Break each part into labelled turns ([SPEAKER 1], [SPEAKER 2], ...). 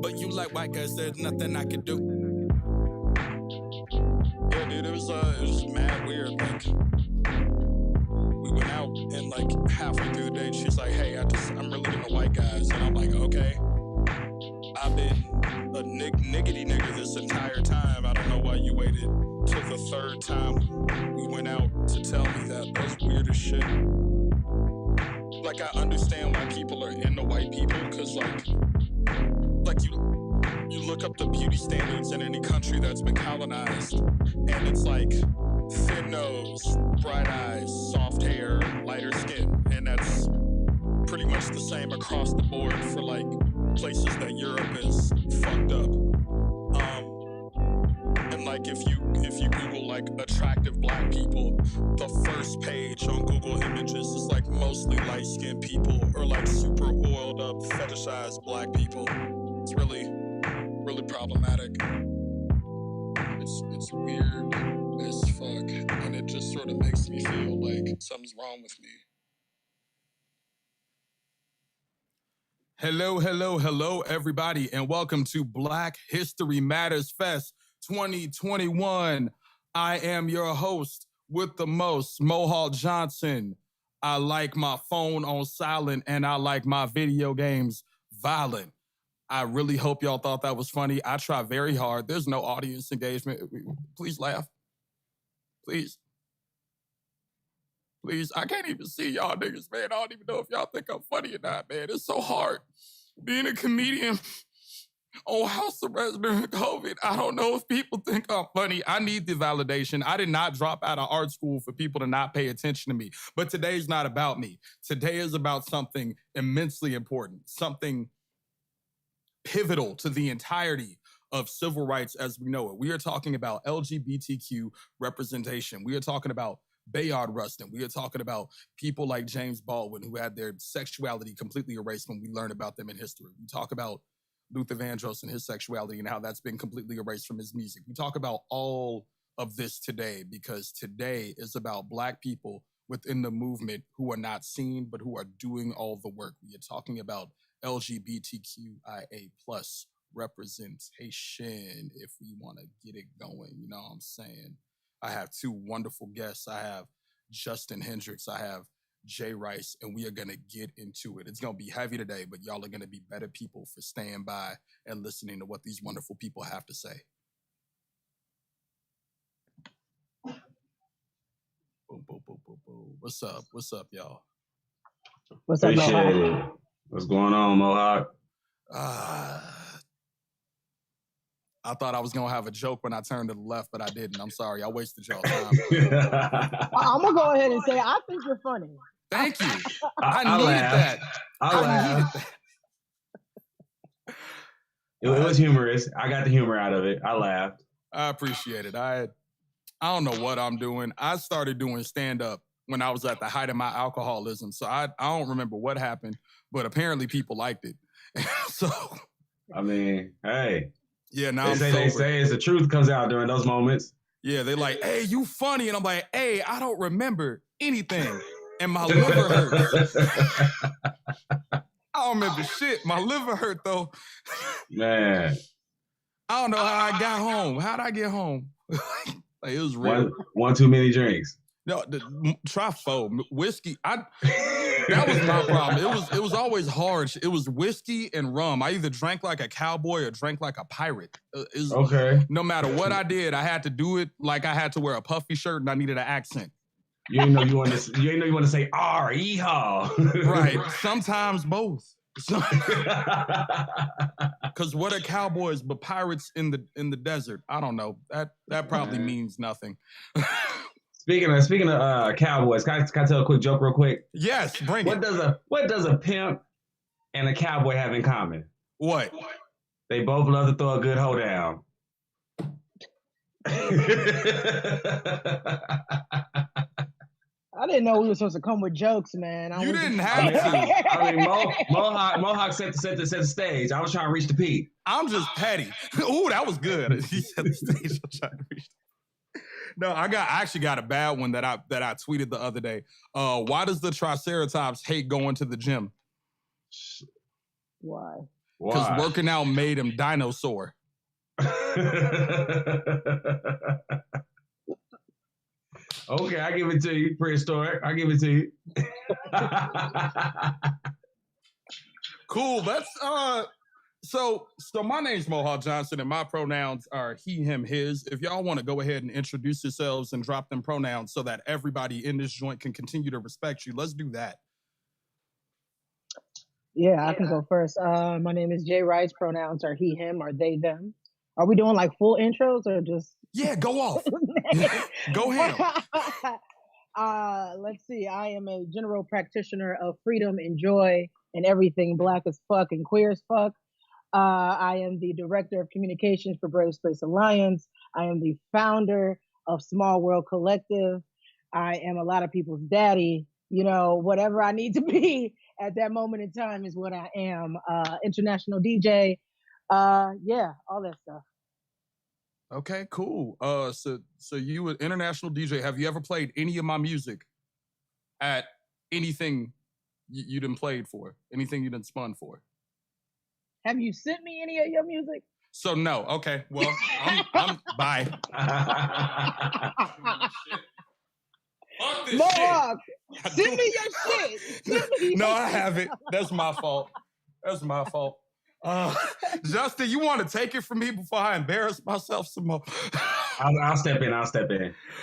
[SPEAKER 1] But you like white guys, there's nothing I can do. Yeah, dude, it was mad weird. Like, we went out and like halfway through the day, she's like, "Hey, I'm really into white guys," and I'm like, "Okay." I've been a niggity nigga this entire time. I don't know why you waited till the third time we went out to tell me that. That's weird as shit. Like, I understand why people are into white people, because like you look up the beauty standards in any country that's been colonized, and it's like thin nose, bright eyes, soft hair, lighter skin, and that's pretty much the same across the board for like places that Europe is fucked up. And like if you Google like attractive black people, the first page on Google Images is like mostly light-skinned people or like super oiled up, fetishized black people. It's really, really problematic. It's weird as fuck, and it just sort of makes me feel like something's wrong with me. Hello, everybody, and welcome to Black History Matters Fest 2021. I am your host with the most, Mohawk Johnson. I like my phone on silent, and I like my video games violent. I really hope y'all thought that was funny. I try very hard. There's no audience engagement. Please laugh. Please. I can't even see y'all niggas, man. I don't even know if y'all think I'm funny or not, man. It's so hard being a comedian on house arrest during COVID. I don't know if people think I'm funny. I need the validation. I did not drop out of art school for people to not pay attention to me. But today's not about me. Today is about something immensely important, something pivotal to the entirety of civil rights as we know it. We are talking about LGBTQ representation. We are talking about Bayard Rustin. We are talking about people like James Baldwin who had their sexuality completely erased when we learn about them in history. We talk about Luther Vandross and his sexuality and how that's been completely erased from his music. We talk about all of this today because today is about Black people within the movement who are not seen but who are doing all the work. We are talking about LGBTQIA plus representation, if we want to get it going. You know what I'm saying? I have two wonderful guests. I have Justin Hendrix. I have Jay Rice, and we are going to get into it. It's going to be heavy today, but y'all are going to be better people for staying by and listening to what these wonderful people have to say. Boom, boom, boom, boom, boom. What's up? What's up, y'all?
[SPEAKER 2] What's up, Mohawk?
[SPEAKER 3] What's going on, Mohawk?
[SPEAKER 1] I thought I was going to have a joke when I turned to the left, but I didn't. I'm sorry. I wasted y'all's time.
[SPEAKER 2] I'm going to go ahead and say, I think you're funny.
[SPEAKER 1] Thank you. I needed that.
[SPEAKER 3] I needed that. It was humorous. I got the humor out of it. I laughed.
[SPEAKER 1] I appreciate it. I don't know what I'm doing. I started doing stand-up when I was at the height of my alcoholism. So I don't remember what happened, but apparently people liked it. So,
[SPEAKER 3] I mean, hey.
[SPEAKER 1] Yeah, now
[SPEAKER 3] they say it's the truth comes out during those moments.
[SPEAKER 1] Yeah, they like, hey, you funny. And I'm like, hey, I don't remember anything. And my liver hurts. I don't remember shit. My liver hurt, though.
[SPEAKER 3] Man.
[SPEAKER 1] I don't know how I got home. How'd I get home? Like, it was real.
[SPEAKER 3] One too many drinks.
[SPEAKER 1] No, try 4. Whiskey. That was my problem. It was always hard. It was whiskey and rum. I either drank like a cowboy or drank like a pirate.
[SPEAKER 3] Okay.
[SPEAKER 1] No matter what I did, I had to do it like I had to wear a puffy shirt and I needed an accent.
[SPEAKER 3] You didn't know you want to say R, yeehaw.
[SPEAKER 1] Right. Sometimes both. Because what are cowboys but pirates in the desert? I don't know. That probably means nothing.
[SPEAKER 3] Speaking of cowboys, can I tell a quick joke real quick?
[SPEAKER 1] Yes, bring it.
[SPEAKER 3] What does a pimp and a cowboy have in common?
[SPEAKER 1] What?
[SPEAKER 3] They both love to throw a good hoe down.
[SPEAKER 2] I didn't know we were supposed to come with jokes, man.
[SPEAKER 1] You didn't have to.
[SPEAKER 3] I mean, Mohawk set the stage. I was trying to reach the peak.
[SPEAKER 1] I'm just petty. Ooh, that was good. He set the stage. I'm trying to reach the peak. No, I actually got a bad one that I tweeted the other day. Why does the Triceratops hate going to the gym?
[SPEAKER 2] Why?
[SPEAKER 1] Because
[SPEAKER 3] Why?
[SPEAKER 1] working out made him dinosaur.
[SPEAKER 3] Okay, I give it to you. Prehistoric. I give it to you.
[SPEAKER 1] Cool. That's so my name's Mohawk Johnson and my pronouns are he, him, his. If y'all want to go ahead and introduce yourselves and drop them pronouns so that everybody in this joint can continue to respect you, let's do that.
[SPEAKER 2] Yeah, I can go first. My name is Jay Rice. Pronouns are he, him, or they, them. Are we doing like full intros or just?
[SPEAKER 1] Yeah, go off. Go ahead.
[SPEAKER 2] Let's see. I am a general practitioner of freedom and joy and everything Black as fuck and queer as fuck. I am the director of communications for Brave Space Alliance. I am the founder of Small World Collective. I am a lot of people's daddy. You know, whatever I need to be at that moment in time is what I am. International DJ. Yeah, all that stuff.
[SPEAKER 1] Okay, cool. So you an international DJ. Have you ever played any of my music at anything you done played for? Anything you done spun for?
[SPEAKER 2] Have you sent me any of your music?
[SPEAKER 1] So no. Okay. Well, I'm bye. Fuck this
[SPEAKER 2] Mohawk,
[SPEAKER 1] shit.
[SPEAKER 2] send me your shit. Send me
[SPEAKER 1] No,
[SPEAKER 2] your
[SPEAKER 1] I
[SPEAKER 2] shit.
[SPEAKER 1] haven't. That's my fault. That's my fault. Justin, you want to take it from me before I embarrass myself some more?
[SPEAKER 3] I'll step in.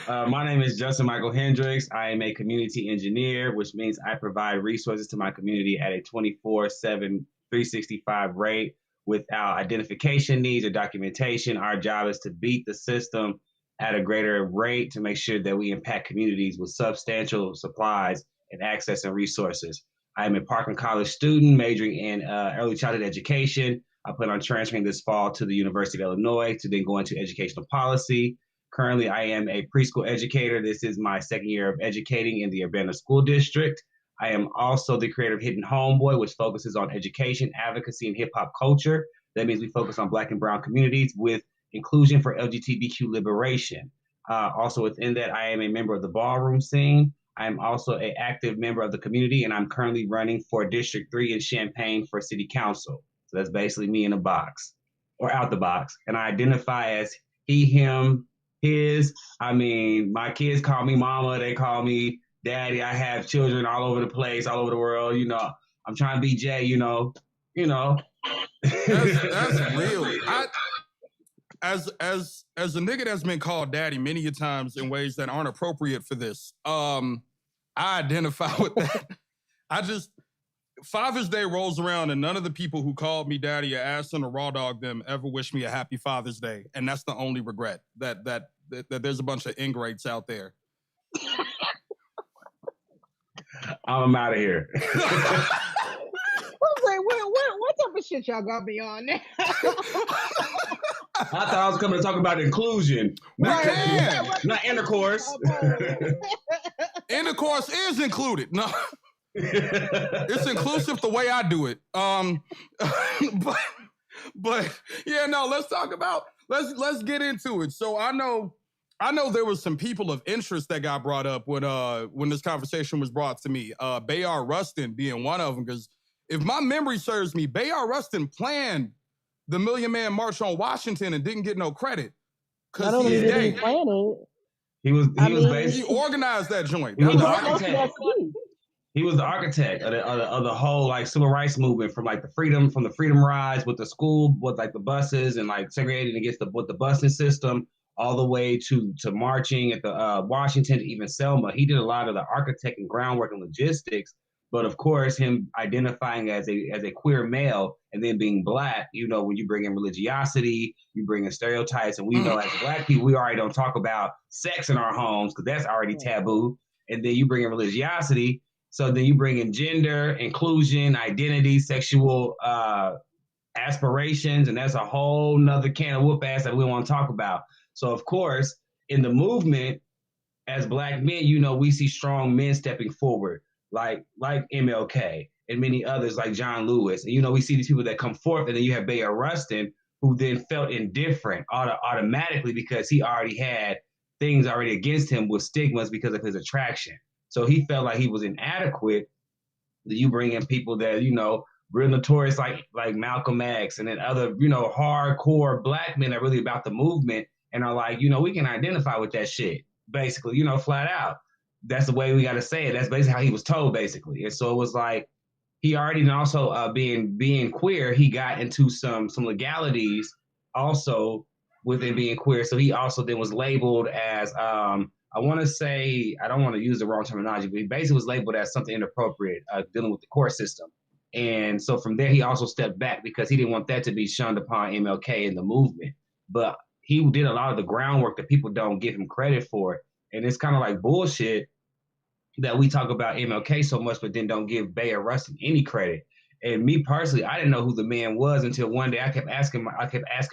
[SPEAKER 3] My name is Justin Michael Hendrix. I am a community engineer, which means I provide resources to my community at a 24/7, 365 rate without identification needs or documentation. Our job is to beat the system at a greater rate to make sure that we impact communities with substantial supplies and access and resources. I am a Parkland College student majoring in early childhood education. I plan on transferring this fall to the University of Illinois to then go into educational policy. Currently, I am a preschool educator. This is my second year of educating in the Urbana School District. I am also the creator of HitNHomeboy, which focuses on education, advocacy, and hip hop culture. That means we focus on Black and brown communities with inclusion for LGBTQ liberation. Also within that, I am a member of the ballroom scene. I am also an active member of the community, and I'm currently running for District 3 in Champaign for City Council. So that's basically me in a box or out the box. And I identify as he, him, his. I mean, my kids call me mama. They call me daddy. I have children all over the place, all over the world. You know, I'm trying to be Jay, you know.
[SPEAKER 1] That's real. As a nigga that's been called daddy many a times in ways that aren't appropriate for this, I identify with that. Father's Day rolls around and none of the people who called me daddy or asked them to raw dog them ever wish me a happy Father's Day. And that's the only regret, that there's a bunch of ingrates out there.
[SPEAKER 3] I'm out of here.
[SPEAKER 2] I was like, what type of shit y'all got me on now?
[SPEAKER 3] I thought I was coming to talk about inclusion, not intercourse.
[SPEAKER 1] Intercourse is included. No, it's inclusive the way I do it. But yeah, no. Let's get into it. So I know there was some people of interest that got brought up when this conversation was brought to me. Bayard Rustin being one of them, because if my memory serves me, Bayard Rustin planned the Million Man March on Washington and didn't get no credit because he's gay. He organized that joint.
[SPEAKER 3] He was the architect. He was the architect of the whole like civil rights movement from the freedom rides with the school, with like the buses and like segregating against the busing system, all the way to marching at the Washington to even Selma. He did a lot of the architect and groundwork and logistics. But of course, him identifying as a queer male and then being Black, you know, when you bring in religiosity, you bring in stereotypes, and we know as Black people, we already don't talk about sex in our homes because that's already taboo. And then you bring in religiosity, so then you bring in gender, inclusion, identity, sexual aspirations, and that's a whole nother can of whoop ass that we want to talk about. So of course, in the movement, as Black men, you know, we see strong men stepping forward. Like MLK and many others like John Lewis. And, you know, we see these people that come forth, and then you have Bayard Rustin, who then felt indifferent automatically because he already had things already against him with stigmas because of his attraction. So he felt like he was inadequate. You bring in people that, you know, real notorious like Malcolm X and then other, hardcore black men that really about the movement and are like, we can identify with that shit, basically, flat out. That's the way we got to say it. That's basically how he was told, basically. And so it was like, he already, and also being queer, he got into some legalities also within being queer. So he also then was labeled as, I want to say, I don't want to use the wrong terminology, but he basically was labeled as something inappropriate, dealing with the court system. And so from there, he also stepped back because he didn't want that to be shunned upon MLK in the movement. But he did a lot of the groundwork that people don't give him credit for. And it's kind of like bullshit that we talk about MLK so much, but then don't give Bayard Rustin any credit. And me personally, I didn't know who the man was until one day I kept asking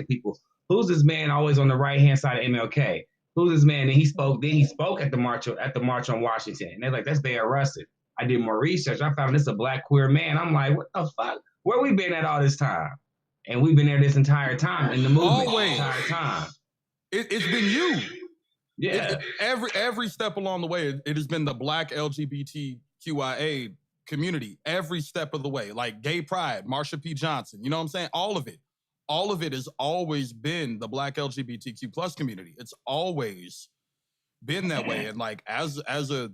[SPEAKER 3] people, who's this man always on the right hand side of MLK? Who's this man? And he spoke. Then he spoke at the march on Washington, and they're like, "That's Bayard Rustin." I did more research. I found this a black queer man. I'm like, what the fuck? Where we been at all this time? And we've been there this entire time in the movement.
[SPEAKER 1] Always.
[SPEAKER 3] The entire time.
[SPEAKER 1] It's been you.
[SPEAKER 3] Yeah.
[SPEAKER 1] Every step along the way, it has been the black LGBTQIA community. Every step of the way, like gay pride, Marsha P. Johnson. You know what I'm saying? All of it has always been the black LGBTQ plus community. It's always been that way. And like as a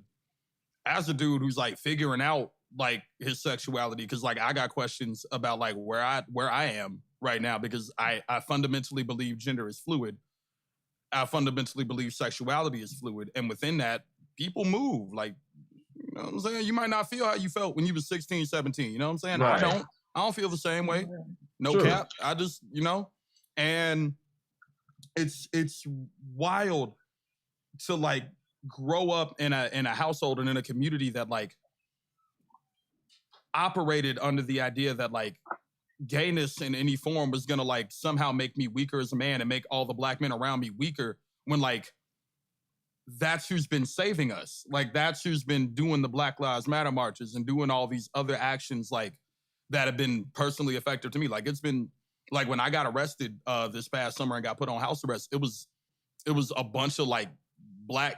[SPEAKER 1] dude who's like figuring out like his sexuality, because like I got questions about like where I am right now, because I fundamentally believe gender is fluid. I fundamentally believe sexuality is fluid. And within that, people move. Like, you know what I'm saying? You might not feel how you felt when you was 16, 17. You know what I'm saying?
[SPEAKER 3] Right.
[SPEAKER 1] I don't feel the same way. No
[SPEAKER 3] True.
[SPEAKER 1] cap. I just, and it's wild to like grow up in a household and in a community that like operated under the idea that like gayness in any form was gonna like somehow make me weaker as a man and make all the black men around me weaker, when like that's who's been saving us. Like that's who's been doing the Black Lives Matter marches and doing all these other actions like that have been personally effective to me. Like it's been like when I got arrested this past summer and got put on house arrest, it was a bunch of like black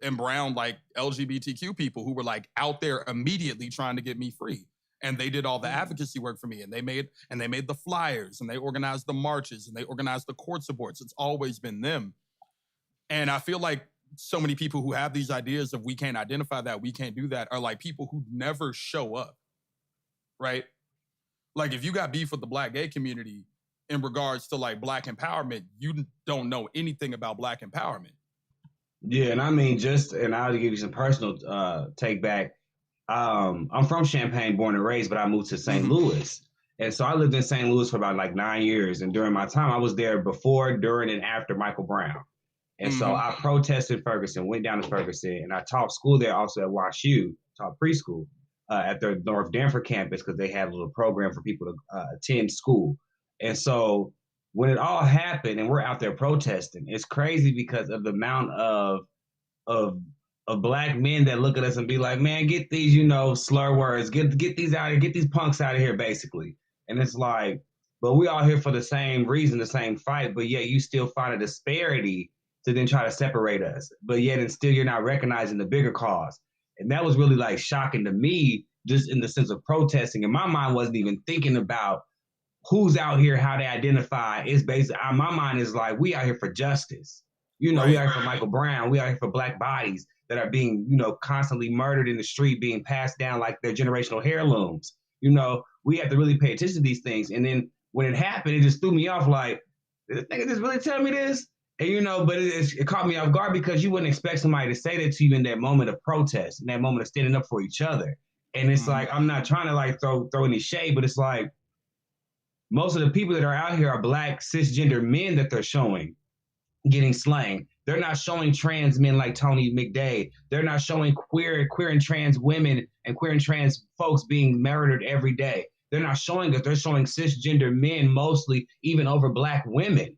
[SPEAKER 1] and brown like LGBTQ people who were like out there immediately trying to get me free. And they did all the advocacy work for me, and they made the flyers, and they organized the marches, and they organized the court supports. It's always been them. And I feel like so many people who have these ideas of we can't identify that, we can't do that, are like people who never show up, right? Like if you got beef with the black gay community in regards to like black empowerment, you don't know anything about black empowerment.
[SPEAKER 3] Yeah, and I mean, and I'll give you some personal take back. I'm from Champaign, born and raised, but I moved to St. Louis. And so I lived in St. Louis for about like 9 years. And during my time, I was there before, during, and after Michael Brown. And so I protested Ferguson, went down to Ferguson, and I taught school there also at WashU, taught preschool at their North Danford campus because they have a little program for people to attend school. And so when it all happened and we're out there protesting, it's crazy because of the amount of black men that look at us and be like, man, get these, slur words, get these out of here, get these punks out of here, basically. And it's like, but we all here for the same reason, the same fight, but yet you still find a disparity to then try to separate us. But yet and still you're not recognizing the bigger cause. And that was really like shocking to me, just in the sense of protesting. And my mind wasn't even thinking about who's out here, how they identify. It's basically, my mind is like, we out here for justice. We out here for Michael Brown. We out here for black bodies that are being, constantly murdered in the street, being passed down like they're generational heirlooms. We have to really pay attention to these things. And then when it happened, it just threw me off like, did this nigga just really tell me this? And, but it caught me off guard because you wouldn't expect somebody to say that to you in that moment of protest, in that moment of standing up for each other. And it's like, I'm not trying to like throw any shade, but it's like, most of the people that are out here are black cisgender men that they're showing getting slain. They're not showing trans men like Tony McDade. They're not showing queer and trans women and queer and trans folks being murdered every day. They're not showing us. They're showing cisgender men mostly, even over black women.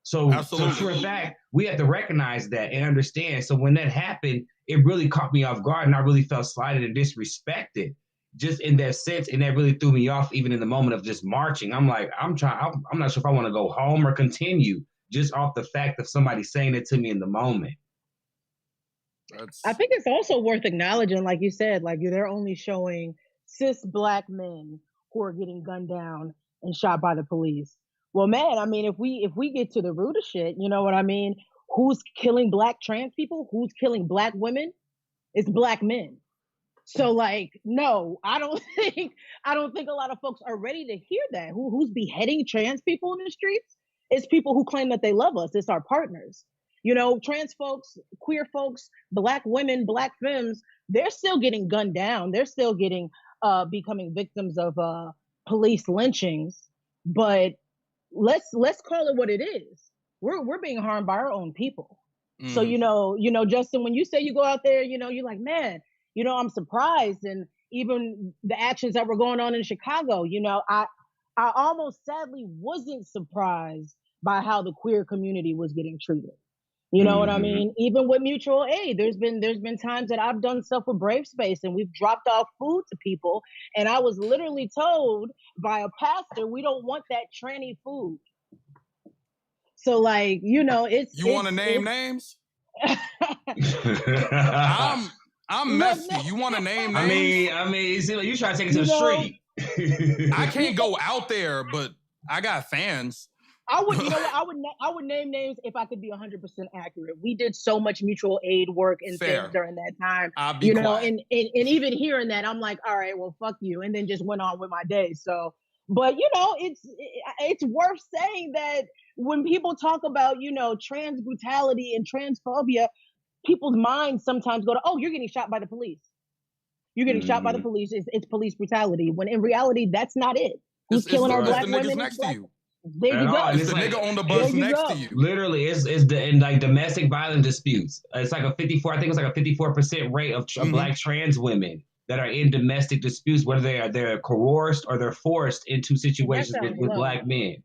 [SPEAKER 3] So for a fact, we have to recognize that and understand. So when that happened, it really caught me off guard, and I really felt slighted and disrespected, just in that sense, and that really threw me off. Even in the moment of just marching, I'm like, I'm not sure if I want to go home or continue, just off the fact of somebody saying it to me in the moment.
[SPEAKER 2] I think it's also worth acknowledging, like you said, like they're only showing cis black men who are getting gunned down and shot by the police. Well, man, I mean, if we get to the root of shit, you know what I mean? Who's killing black trans people? Who's killing black women? It's black men. So like, no, I don't think a lot of folks are ready to hear that. Who's beheading trans people in the streets? It's people who claim that they love us. It's our partners. You know, trans folks, queer folks, black women, black femmes, they're still getting gunned down. They're still getting becoming victims of police lynchings. But let's call it what it is. We're being harmed by our own people. So you know, Justin, when you say you go out there, you know, you're like, man, you know, I'm surprised. And even the actions that were going on in Chicago, you know, I almost sadly wasn't surprised by how the queer community was getting treated. You know what I mean? Even with mutual aid, there's been times that I've done stuff with Brave Space and we've dropped off food to people. And I was literally told by a pastor, we don't want that tranny food. So like, you know,
[SPEAKER 1] You want to name names? I'm messy. You want to name names?
[SPEAKER 3] I mean, it seems like you try to take it to the street.
[SPEAKER 1] I can't go out there, but I got fans.
[SPEAKER 2] I would name names if I could be 100% accurate. We did so much mutual aid work and things during that time.
[SPEAKER 1] I'll be quiet.
[SPEAKER 2] And even hearing that, I'm like, all right, well, fuck you, and then just went on with my day. So, but you know, it's worth saying that when people talk about, you know, trans brutality and transphobia, people's minds sometimes go to, oh, you're getting shot by the police. You're getting shot by the police. It's police brutality. When in reality, that's not it. Who's killing our black women?
[SPEAKER 1] Niggas next to you.
[SPEAKER 2] There you go.
[SPEAKER 1] It's the nigga on the bus next to you.
[SPEAKER 3] Literally, it's in like domestic violence disputes. It's like a 54. I think it's like a 54% rate of black trans women that are in domestic disputes, whether they're coerced or they're forced into situations with black men.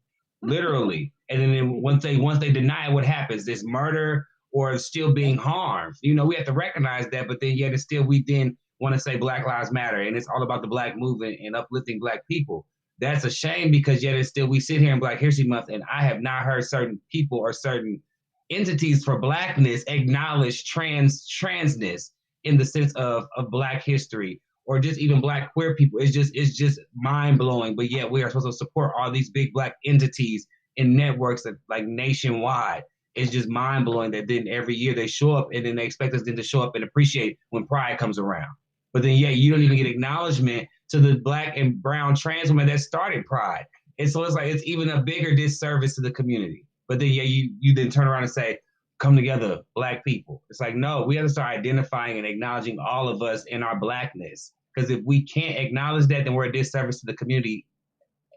[SPEAKER 3] Literally, and then once they deny it, what happens? There's murder or still being harmed. You know, we have to recognize that, but then yet it's still we then want to say Black Lives Matter, and it's all about the black movement and uplifting black people. That's a shame because yet it's still we sit here in Black History Month, and I have not heard certain people or certain entities for blackness acknowledge transness in the sense of black history or just even black queer people. It's just mind blowing. But yet we are supposed to support all these big black entities and networks that like nationwide. It's just mind blowing that then every year they show up and then they expect us then to show up and appreciate when Pride comes around. But then you don't even get acknowledgement to the black and brown trans women that started Pride. And so it's like it's even a bigger disservice to the community. But then you then turn around and say, come together, black people. It's like, no, we have to start identifying and acknowledging all of us in our blackness. Because if we can't acknowledge that, then we're a disservice to the community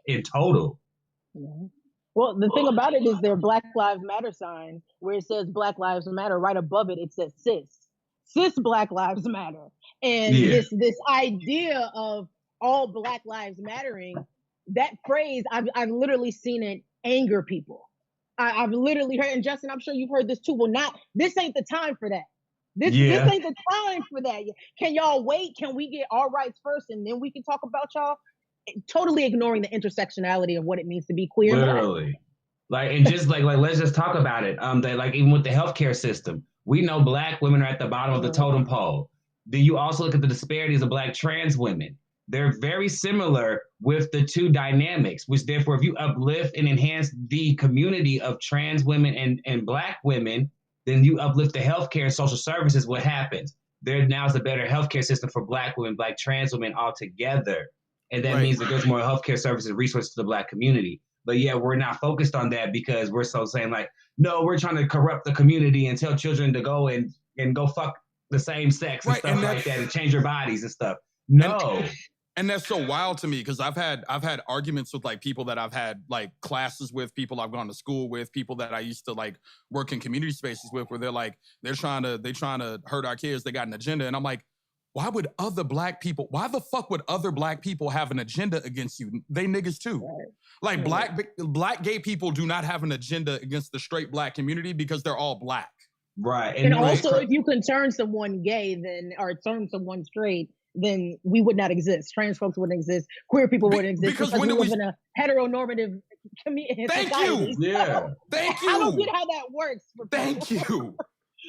[SPEAKER 3] in total.
[SPEAKER 2] Yeah. Well, the thing about it is their Black Lives Matter sign, where it says Black Lives Matter, right above it, it says cis Black Lives Matter. And this idea of all Black lives mattering, that phrase, I've literally seen it anger people. I've literally heard, and Justin, I'm sure you've heard this too. Well, this ain't the time for that. This ain't the time for that. Can y'all wait? Can we get our rights first and then we can talk about y'all? Totally ignoring the intersectionality of what it means to be queer.
[SPEAKER 3] Literally. Like, and just like let's just talk about it. That like even with the healthcare system, we know black women are at the bottom of the totem pole. Then you also look at the disparities of black trans women. They're very similar with the two dynamics, which therefore, if you uplift and enhance the community of trans women and black women, then you uplift the healthcare and social services. What happens? There now is a better healthcare system for black women, black trans women all together. And that means that there's more healthcare services and resources to the black community. But yeah, we're not focused on that because we're so saying like, no, we're trying to corrupt the community and tell children to go and go fuck the same sex and stuff like that and change their bodies and stuff. No.
[SPEAKER 1] And that's so wild to me because I've had arguments with like people that I've had like classes with, people I've gone to school with, people that I used to like work in community spaces with, where they're trying to hurt our kids. They got an agenda, and I'm like, why the fuck would other black people have an agenda against you? They niggas too. Right. Like black gay people do not have an agenda against the straight black community because they're all black.
[SPEAKER 3] Right.
[SPEAKER 2] And also, if you can turn someone gay, or turn someone straight, then we would not exist. Trans folks wouldn't exist. Queer people wouldn't exist because we live in a heteronormative society.
[SPEAKER 1] Thank you.
[SPEAKER 3] Yeah.
[SPEAKER 1] Thank you.
[SPEAKER 2] I don't get how that works.
[SPEAKER 1] Thank you.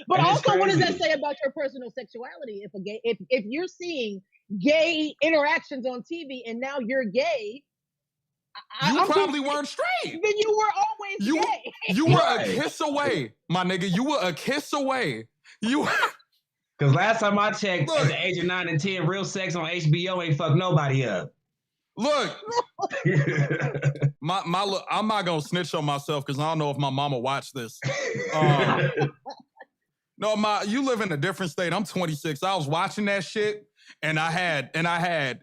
[SPEAKER 2] But also, what does that say about your personal sexuality? If you're seeing gay interactions on TV, and now you're gay.
[SPEAKER 1] You
[SPEAKER 2] I'm
[SPEAKER 1] probably
[SPEAKER 2] confused.
[SPEAKER 1] weren't straight.
[SPEAKER 2] Then you were always gay.
[SPEAKER 1] You were
[SPEAKER 3] Right.
[SPEAKER 1] a kiss away, my nigga. You were a kiss away. You.
[SPEAKER 3] Because last time I checked,
[SPEAKER 1] Look.
[SPEAKER 3] at the age of 9 and 10, real sex on HBO ain't fucked nobody up.
[SPEAKER 1] Look, I'm not gonna snitch on myself because I don't know if my mama watched this. No, you live in a different state. I'm 26. I was watching that shit, and I had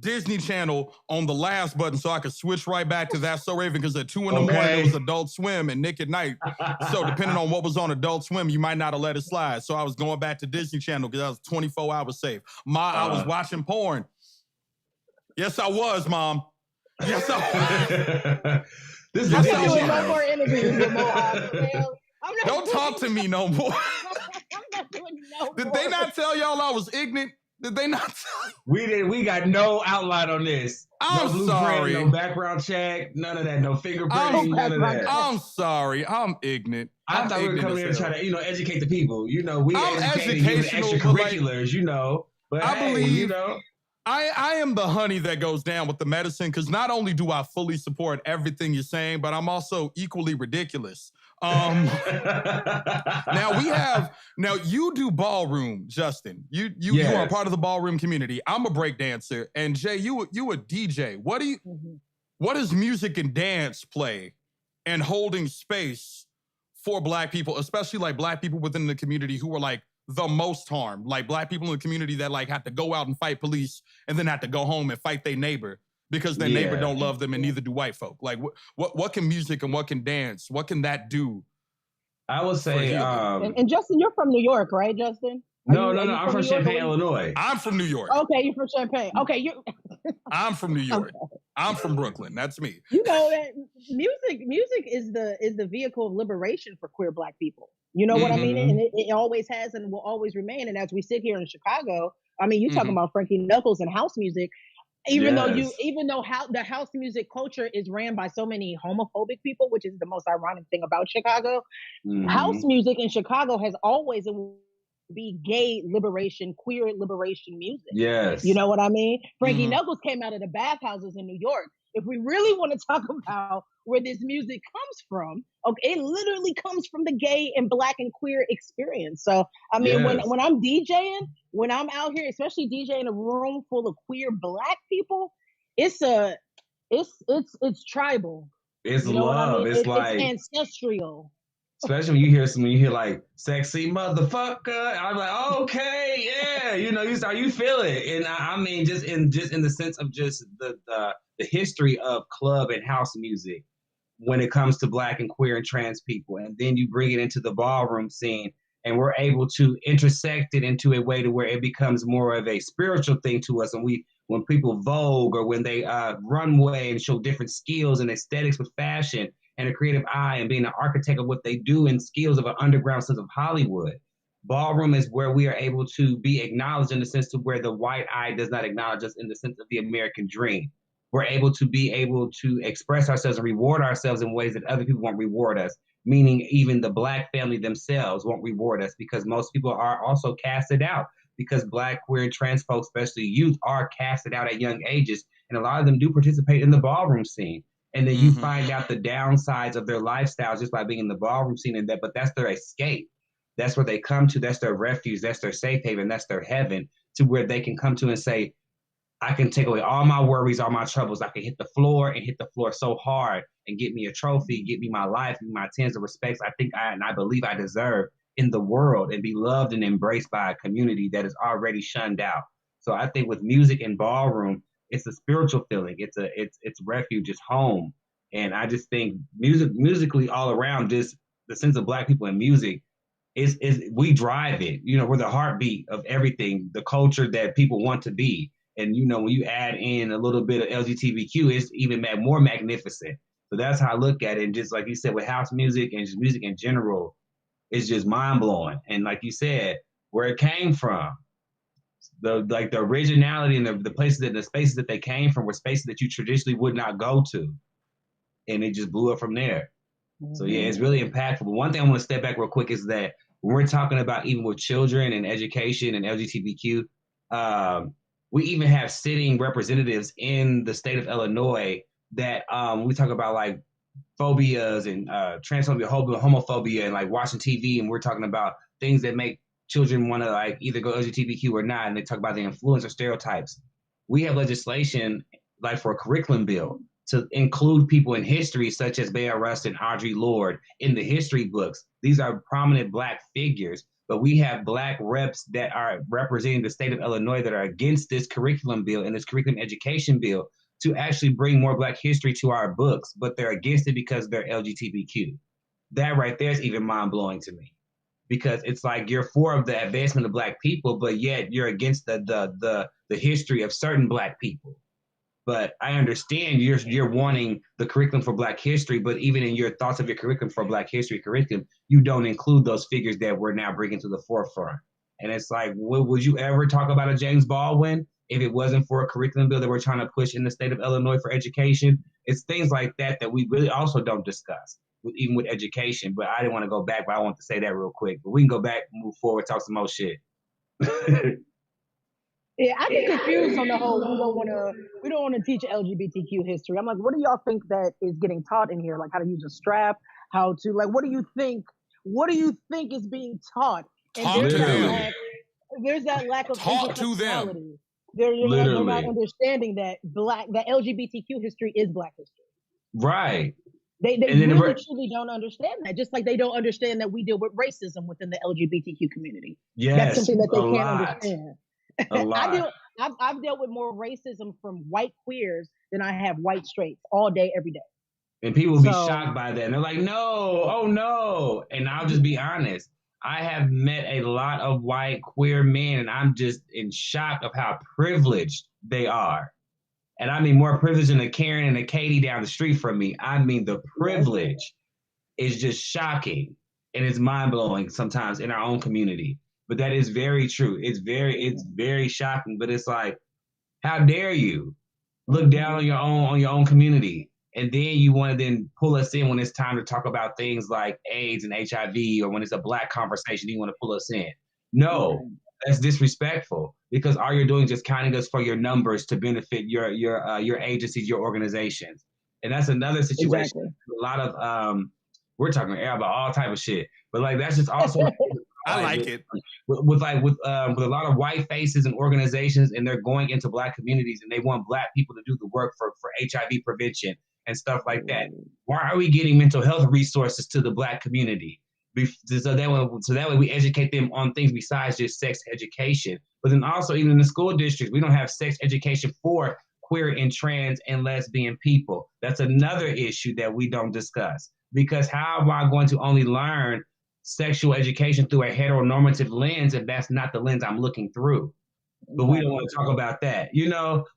[SPEAKER 1] Disney Channel on the last button so I could switch right back to That's So Raven because at 2 in the morning it was Adult Swim and Nick at Night. So depending on what was on Adult Swim, you might not have let it slide. So I was going back to Disney Channel because I was 24 hours safe. I was watching porn. Yes, I was, Mom. Yes, I was.
[SPEAKER 3] This is
[SPEAKER 2] I'm not doing no more interviews with Mohawk.
[SPEAKER 1] Don't talk to me no more.
[SPEAKER 2] I'm not doing no more.
[SPEAKER 1] Did they not tell y'all I was ignorant? Did they not tell you?
[SPEAKER 3] We did. We got no outline on this.
[SPEAKER 1] I'm
[SPEAKER 3] no blueprint,
[SPEAKER 1] sorry.
[SPEAKER 3] No background check. None of that. No fingerprinting. None of that.
[SPEAKER 1] I'm sorry. I'm ignorant.
[SPEAKER 3] I thought we were coming here to try to, educate the people. We
[SPEAKER 1] I'm
[SPEAKER 3] educated extracurriculars, But
[SPEAKER 1] I believe, I am the honey that goes down with the medicine because not only do I fully support everything you're saying, but I'm also equally ridiculous. Now you do ballroom, Justin. You are part of the ballroom community. I'm a break dancer, and Jay, you a DJ. What does music and dance play and holding space for Black people, especially like Black people within the community who are like the most harmed, like Black people in the community that like have to go out and fight police and then have to go home and fight their neighbor because their neighbor don't love them and neither do white folk. Like what can music and what can dance, what can that do?
[SPEAKER 3] I would say,
[SPEAKER 2] and Justin, you're from New York, right, Justin?
[SPEAKER 3] No, I'm from Champaign, Illinois.
[SPEAKER 1] I'm from New York.
[SPEAKER 2] Okay, you're from Champaign. Okay,
[SPEAKER 1] I'm from New York.
[SPEAKER 2] Okay.
[SPEAKER 1] I'm from Brooklyn. That's me.
[SPEAKER 2] You know that music is the vehicle of liberation for queer Black people. You know what I mean? And it always has and will always remain. And as we sit here in Chicago, I mean, you talking about Frankie Knuckles and house music. Even though the house music culture is ran by so many homophobic people, which is the most ironic thing about Chicago, house music in Chicago has always be gay liberation, queer liberation music.
[SPEAKER 3] Yes.
[SPEAKER 2] You know what I mean? Frankie Knuckles came out of the bathhouses in New York. If we really want to talk about where this music comes from, okay, it literally comes from the gay and Black and queer experience. So, I mean, when I'm DJing, when I'm out here, especially DJing a room full of queer Black people, it's tribal.
[SPEAKER 3] It's love. I mean? It's like
[SPEAKER 2] ancestral.
[SPEAKER 3] Especially when you hear like sexy motherfucker. I'm like, okay, yeah, you feel it. And I mean, just in the sense of just the history of club and house music when it comes to Black and queer and trans people. And then you bring it into the ballroom scene and we're able to intersect it into a way to where it becomes more of a spiritual thing to us. And when people vogue or when they runway and show different skills and aesthetics with fashion and a creative eye and being an architect of what they do and skills of an underground sense of Hollywood. Ballroom is where we are able to be acknowledged in the sense of where the white eye does not acknowledge us in the sense of the American dream. We're able to express ourselves and reward ourselves in ways that other people won't reward us, meaning even the Black family themselves won't reward us because most people are also casted out because Black, queer, and trans folks, especially youth, are casted out at young ages. And a lot of them do participate in the ballroom scene. And then you find out the downsides of their lifestyles just by being in the ballroom scene but that's their escape. That's where they come to. That's their refuge. That's their safe haven. That's their heaven to where they can come to and say, I can take away all my worries, all my troubles. I can hit the floor so hard and get me a trophy, get me my life, my tens of respects I believe I deserve in the world and be loved and embraced by a community that is already shunned out. So I think with music and ballroom, it's a spiritual feeling. It's refuge. It's home. And I just think musically all around, just the sense of Black people in music is we drive it. We're the heartbeat of everything, the culture that people want to be. And when you add in a little bit of LGBTQ, it's even more magnificent. So that's how I look at it. And just like you said, with house music and just music in general, it's just mind blowing. And like you said, where it came from. The originality and the places and the spaces that they came from were spaces that you traditionally would not go to. And it just blew up from there. So yeah, it's really impactful. But one thing I want to step back real quick is that when we're talking about even with children and education and LGBTQ, We even have sitting representatives in the state of Illinois that we talk about like phobias and transphobia, homophobia, and like watching TV, and we're talking about things that make children want to like either go LGBTQ or not, and they talk about the influence of stereotypes. We have legislation like for a curriculum bill to include people in history, such as Bayard Rustin and Audre Lorde, in the history books. These are prominent Black figures, but we have Black reps that are representing the state of Illinois that are against this curriculum bill and this curriculum education bill to actually bring more Black history to our books, but they're against it because they're LGBTQ. That right there is even mind-blowing to me, because it's like you're for the advancement of Black people, but yet you're against the history of certain Black people. But I understand you're wanting the curriculum for Black history, but even in your thoughts of your curriculum for Black history curriculum, you don't include those figures that we're now bringing to the forefront. And it's like, would you ever talk about a James Baldwin if it wasn't for a curriculum bill that we're trying to push in the state of Illinois for education? It's things like that that we really also don't discuss, even with education. But I didn't want to go back, but I want to say that real quick. But we can go back, move forward, talk some more shit.
[SPEAKER 2] Yeah, I get confused on the whole we don't want to teach LGBTQ history. I'm like, what do y'all think that is getting taught in here? Like how to use a strap, how to like what do you think is being taught? And
[SPEAKER 1] Talk to them.
[SPEAKER 2] There's that lack of
[SPEAKER 1] Talk to them.
[SPEAKER 2] They're not understanding that LGBTQ history is Black history.
[SPEAKER 3] Right.
[SPEAKER 2] They really truly don't understand that. Just like they don't understand that we deal with racism within the LGBTQ community.
[SPEAKER 3] Yes,
[SPEAKER 2] that's something that they can't understand. I've dealt with more racism from white queers than I have white straights all day, every day.
[SPEAKER 3] And people be shocked by that. And they're like, no, oh no. And I'll just be honest. I have met a lot of white queer men, and I'm just in shock of how privileged they are. And I mean more privileged than a Karen and a Katie down the street from me. I mean, the privilege is just shocking. And it's mind-blowing sometimes in our own community. But that is very true. It's very shocking. But it's like, how dare you look down on your own community, and then you want to then pull us in when it's time to talk about things like AIDS and HIV, or when it's a Black conversation, you want to pull us in. No, that's disrespectful, because all you're doing is just counting us for your numbers to benefit your agencies, your organizations, and that's another situation. Exactly. A lot of we're talking about all type of shit, but like that's just also.
[SPEAKER 1] I like it.
[SPEAKER 3] With a lot of white faces and organizations, and they're going into Black communities, and they want Black people to do the work for HIV prevention and stuff like that. Why are we getting mental health resources to the Black community? So that way we educate them on things besides just sex education. But then also even in the school districts, we don't have sex education for queer and trans and lesbian people. That's another issue that we don't discuss, because how am I going to only learn sexual education through a heteronormative lens if that's not the lens I'm looking through? But we don't want to talk about that,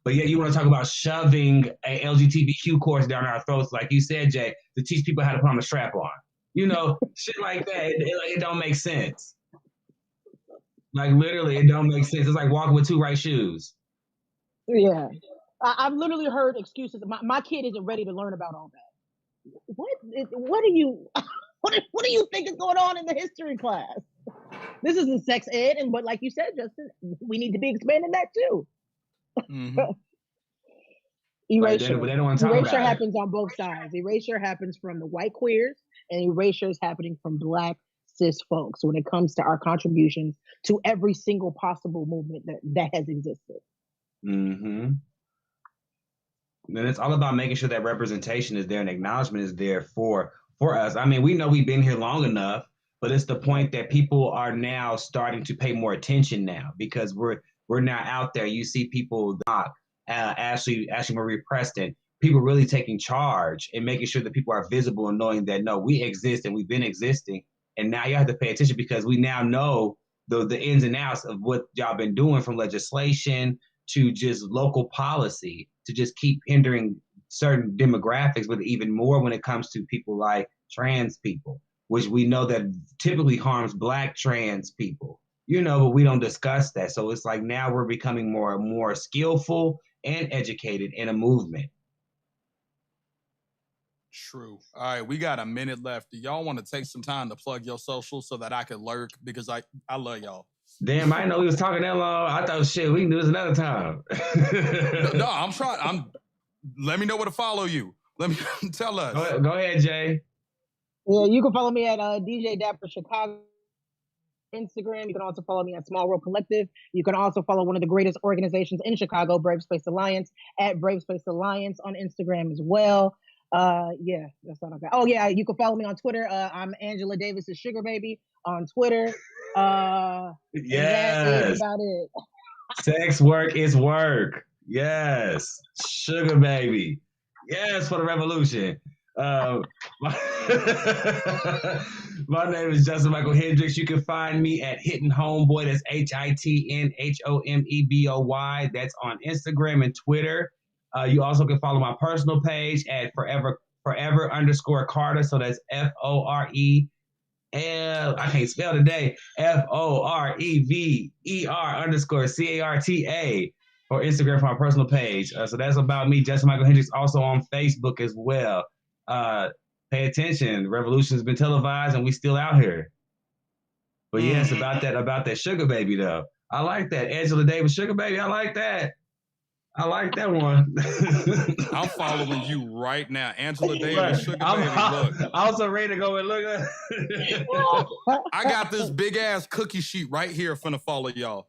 [SPEAKER 3] but yet you want to talk about shoving a LGBTQ course down our throats, like you said, Jay, to teach people how to put on a strap on, shit like that. It don't make sense. Like literally, it don't make sense. It's like walking with two right shoes.
[SPEAKER 2] Yeah. I've literally heard excuses. My kid isn't ready to learn about all that. What do you think is going on in the history class? This isn't sex ed, but like you said, Justin, we need to be expanding that too. Mm-hmm. Erasure.
[SPEAKER 3] But they don't want to talk
[SPEAKER 2] erasure
[SPEAKER 3] about
[SPEAKER 2] happens on both sides. Erasure happens from the white queers, and erasure is happening from Black cis folks when it comes to our contributions to every single possible movement that has existed.
[SPEAKER 3] Mm-hmm. Then it's all about making sure that representation is there and acknowledgement is there for us. I mean, we know we've been here long enough, but it's the point that people are now starting to pay more attention now, because we're now out there. You see people, Ashley Marie Preston, people really taking charge and making sure that people are visible and knowing that, no, we exist and we've been existing. And now you have to pay attention, because we now know the ins and outs of what y'all been doing, from legislation to just local policy, to just keep hindering certain demographics, but even more when it comes to people like trans people, which we know that typically harms Black trans people, but we don't discuss that. So it's like now we're becoming more and more skillful and educated in a movement.
[SPEAKER 1] True. All right, we got a minute left. Do y'all want to take some time to plug your socials so that I can lurk? Because I love y'all.
[SPEAKER 3] Damn, I didn't know we was talking that long. I thought, shit, we can do this another time.
[SPEAKER 1] No, I'm trying. Let me know where to follow you. Let me tell us.
[SPEAKER 3] Go ahead, Jay.
[SPEAKER 2] Yeah, you can follow me at DJ Dapper Chicago Instagram. You can also follow me at Small World Collective. You can also follow one of the greatest organizations in Chicago, Brave Space Alliance, at Brave Space Alliance on Instagram as well. Yeah, that's all I got. Oh yeah, you can follow me on Twitter. I'm Angela Davis's sugar baby on Twitter.
[SPEAKER 3] Yes.
[SPEAKER 2] That is about it.
[SPEAKER 3] Sex work is work. Yes. Sugar baby. Yes, for the revolution. My name is Justin Michael Hendrix. You can find me at HitNHomeboy. That's HitNHomeboy. That's on Instagram and Twitter. You also can follow my personal page at forever_Carter. So that's FOREL. I can't spell today. FOREVER_CARTA for Instagram for my personal page. So that's about me, Justin Michael Hendrix. Also on Facebook as well. Pay attention. Revolution's been televised, and we still out here. But yes, about that sugar baby though. I like that. Angela Davis sugar baby. I like that. I like that one.
[SPEAKER 1] I'm following you right now. Angela Davis, sugar baby, look.
[SPEAKER 3] I'm also ready to go and look.
[SPEAKER 1] I got this big ass cookie sheet right here finna follow y'all.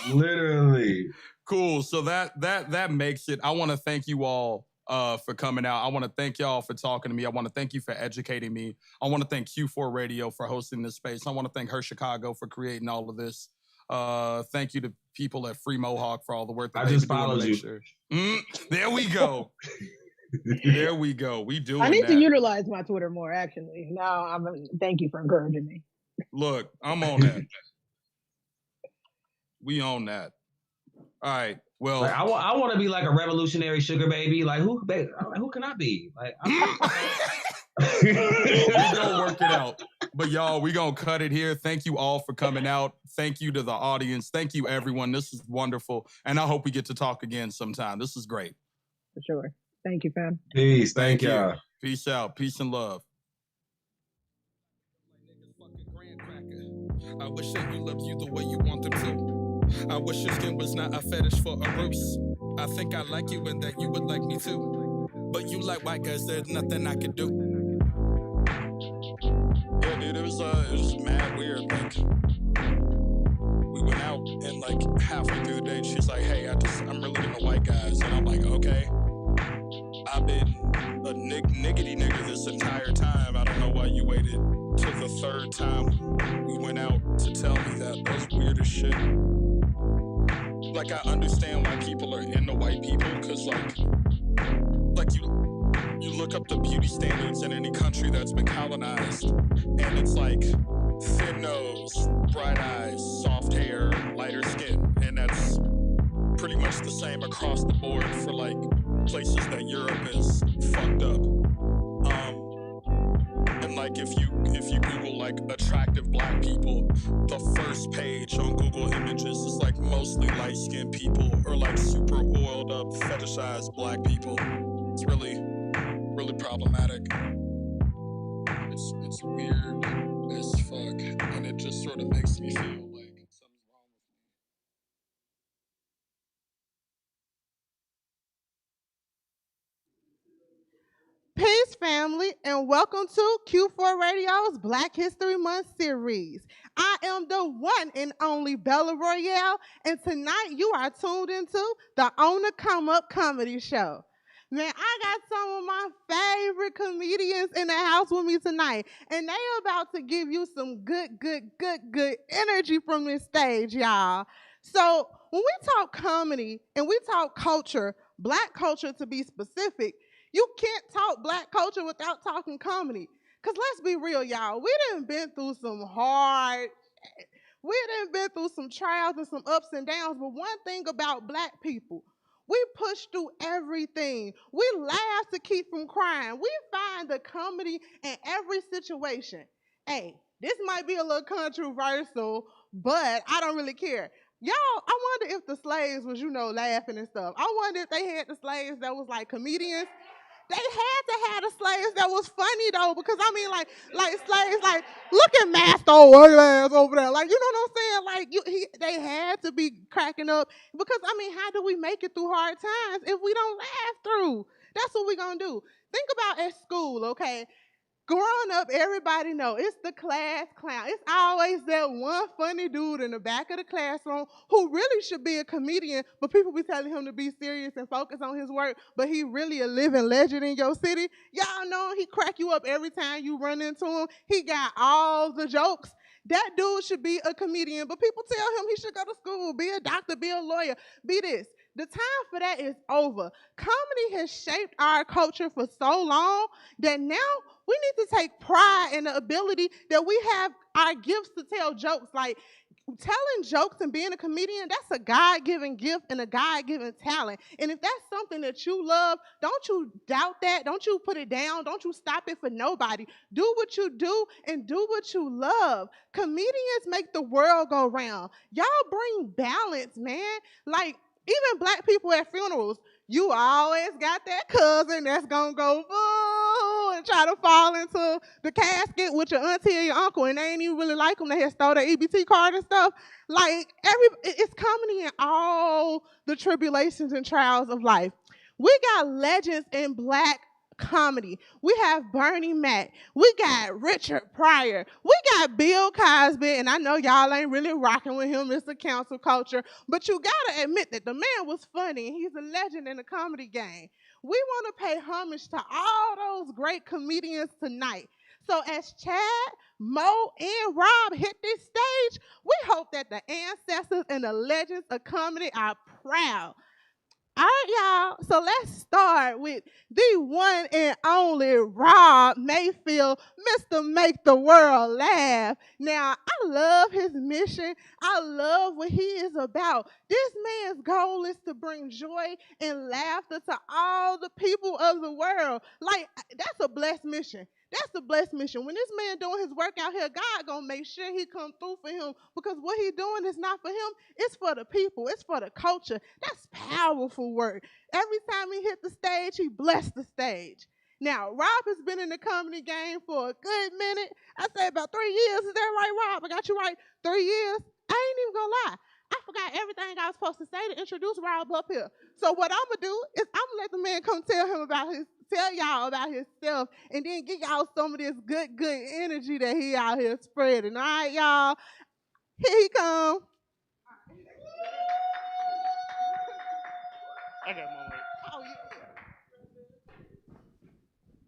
[SPEAKER 3] Literally.
[SPEAKER 1] Cool. So that makes it. I want to thank you all for coming out. I want to thank y'all for talking to me. I want to thank you for educating me. I want to thank Q4 Radio for hosting this space. I want to thank Her Chicago for creating all of this. Thank you to people at Free Mohawk for all the work that they've been doing to make sure. There we go. There we go. We do.
[SPEAKER 2] I need to utilize my Twitter more. Actually, now thank you for encouraging me.
[SPEAKER 1] Look, I'm on that. We own that. All right. Well,
[SPEAKER 3] like, I want to be like a revolutionary sugar baby. Like who can I be? Like
[SPEAKER 1] we gonna work it out. But y'all, we gonna cut it here. Thank you all for coming out. Thank you to the audience. Thank you everyone. This is wonderful, and I hope we get to talk again sometime. This is great.
[SPEAKER 2] For sure. Thank you, fam.
[SPEAKER 3] Peace. Thank y'all.
[SPEAKER 1] Peace out. Peace and love. I wish that you loved you the way you want them to. I wish your skin was not a fetish for a Bruce. I think I like you and that you would like me too. But you like white guys, there's nothing I could do. Yeah, dude, it was mad weird. Like, we went out and like halfway through the day, she's like, hey, I'm really into white guys. And I'm like, okay. I've been a niggity nigga this entire time. I don't know why you waited till the third time we went out to tell me that. That was weird as shit. Like, I understand why people are into white people, because like you look up the beauty standards in any country that's been colonized, and it's like thin nose, bright eyes, soft hair, lighter skin, and that's pretty much the same across the board for like places that Europe is fucked up. And like if you Google like attractive black people, the first page on Google Images is like mostly light-skinned people or like super oiled up, fetishized black people. It's really, really problematic. It's weird as fuck, and it just sort of makes me feel like something's wrong with me.
[SPEAKER 4] Peace, family, and welcome to Q4 Radio's Black History Month series. I am the one and only Bella Royale, and tonight you are tuned into the On the Come Up comedy show. Man, I got some of my favorite comedians in the house with me tonight, and they about to give you some good energy from this stage, y'all. So when we talk comedy and we talk culture, black culture to be specific, you can't talk black culture without talking comedy. Because let's be real, y'all. We done been through some some trials and some ups and downs. But one thing about black people, we push through everything. We laugh to keep from crying. We find the comedy in every situation. Hey, this might be a little controversial, but I don't really care. Y'all, I wonder if the slaves was, laughing and stuff. I wonder if they had the slaves that was like comedians. They had to have the slaves slaves that was funny though, because I mean, like slaves, like look at Master ugly ass over there, like you know what I'm saying? Like they had to be cracking up because I mean, how do we make it through hard times if we don't laugh through? That's what we're gonna do. Think about at school, okay? Growing up, everybody know it's the class clown. It's always that one funny dude in the back of the classroom who really should be a comedian, but people be telling him to be serious and focus on his work, but he really a living legend in your city. Y'all know he crack you up every time you run into him. He got all the jokes. That dude should be a comedian, but people tell him he should go to school, be a doctor, be a lawyer, be this. The time for that is over. Comedy has shaped our culture for so long that now we need to take pride in the ability that we have our gifts to tell jokes. Like telling jokes and being a comedian, that's a God-given gift and a God-given talent. And if that's something that you love, don't you doubt that. Don't you put it down. Don't you stop it for nobody. Do what you do and do what you love. Comedians make the world go round. Y'all bring balance, man. Like, even black people at funerals, you always got that cousin that's gonna go and try to fall into the casket with your auntie or your uncle, and they ain't even really like them. They had stole their EBT card and stuff. Like it's comedy in all the tribulations and trials of life. We got legends in black comedy. We have Bernie Mac. We got Richard Pryor. We got Bill Cosby, and I know y'all ain't really rocking with him. It's a cancel culture, but you gotta admit that the man was funny. He's a legend in the comedy game. We want to pay homage to all those great comedians tonight. So as Chad, Mo, and Rob hit this stage, we hope that the ancestors and the legends of comedy are proud. All right, y'all. So let's start with the one and only Rob Mayfeild, Mr. Make the World Laugh. Now, I love his mission. I love what he is about. This man's goal is to bring joy and laughter to all the people of the world. Like, that's a blessed mission. That's a blessed mission. When this man doing his work out here, God gonna make sure he come through for him, because what he doing is not for him, it's for the people, it's for the culture. That's powerful work. Every time he hit the stage, he blessed the stage. Now, Rob has been in the comedy game for a good minute. I say about 3 years. Is that right, Rob? I got you right. 3 years? I ain't even gonna lie. I forgot everything I was supposed to say to introduce Rob up here. So what I'm gonna do is I'm gonna let the man come tell y'all about himself, and then give y'all some of this good energy that he out here spreading. All right, y'all. Here he come.
[SPEAKER 5] I got my way.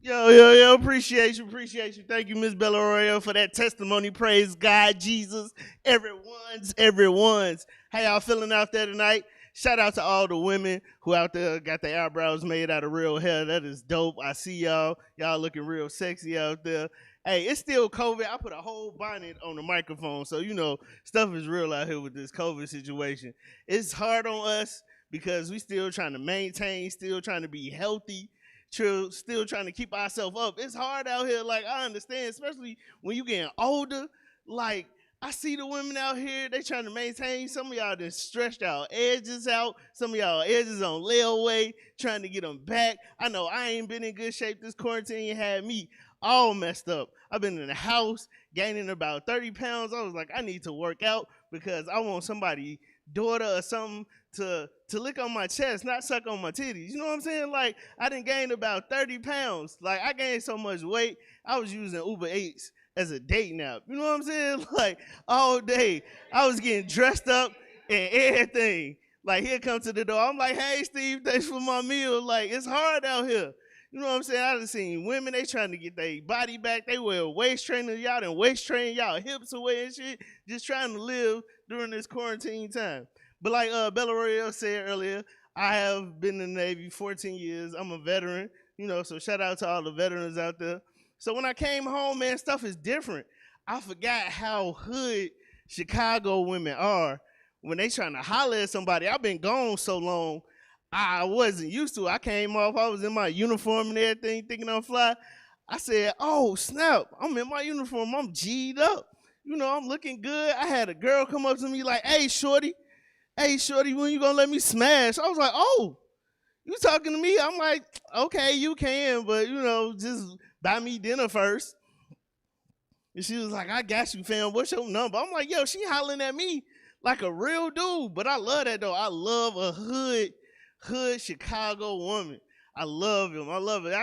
[SPEAKER 4] Oh, yeah.
[SPEAKER 5] Yo, appreciate you. Thank you, Miss Bella Royale, for that testimony. Praise God, Jesus. Everyone's. How y'all feeling out there tonight? Shout out to all the women who out there got their eyebrows made out of real hair. That is dope. I see y'all. Y'all looking real sexy out there. Hey, it's still COVID. I put a whole bonnet on the microphone, so you know stuff is real out here with this COVID situation. It's hard on us because we still trying to maintain, still trying to be healthy, still trying to keep ourselves up. It's hard out here. Like, I understand, especially when you getting older. Like, I see the women out here, they trying to maintain. Some of y'all just stretched y'all edges out. Some of y'all edges on layaway, trying to get them back. I know I ain't been in good shape. This quarantine had me all messed up. I've been in the house gaining about 30 pounds. I was like, I need to work out because I want somebody, daughter or something, to lick on my chest, not suck on my titties. You know what I'm saying? Like, I done gained about 30 pounds. Like, I gained so much weight, I was using Uber Eats as a date nap. You know what I'm saying? Like, all day. I was getting dressed up and everything. Like, he'll come to the door. I'm like, hey, Steve, thanks for my meal. Like, it's hard out here. You know what I'm saying? I done seen women, they trying to get their body back. They wear waist trainers. Y'all done waist train y'all hips away and shit. Just trying to live during this quarantine time. But like Bella Royale said earlier, I have been in the Navy 14 years. I'm a veteran. You know, so shout out to all the veterans out there. So when I came home, man, stuff is different. I forgot how hood Chicago women are when they trying to holler at somebody. I've been gone so long, I wasn't used to it. I came off, I was in my uniform and everything, thinking I'm fly. I said, oh, snap, I'm in my uniform, I'm G'd up. You know, I'm looking good. I had a girl come up to me like, hey, shorty, when you gonna let me smash? I was like, oh, You talking to me? I'm like, okay, you can, but just buy me dinner first. And she was like, I got you, fam. What's your number? I'm like, yo, she hollering at me like a real dude. But I love that though. I love a hood Chicago woman. I love him. I love it.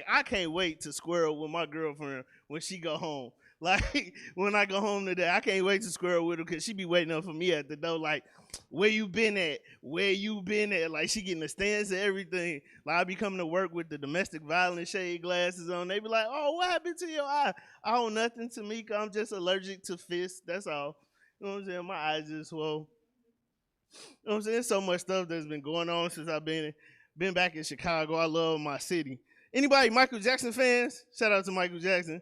[SPEAKER 5] I can't wait to square up with my girlfriend when she go home. Like when I go home today, I can't wait to square up with her because she be waiting up for me at the door. Like, where you been at? Where you been at? Like she getting the stance and everything. Like I be coming to work with the domestic violence shade glasses on. They be like, oh, what happened to your eye? Oh, nothing to me. I'm just allergic to fists. That's all. You know what I'm saying? My eyes just swole. You know what I'm saying? There's so much stuff that's been going on since I've been back in Chicago. I love my city. Anybody Michael Jackson fans? Shout out to Michael Jackson.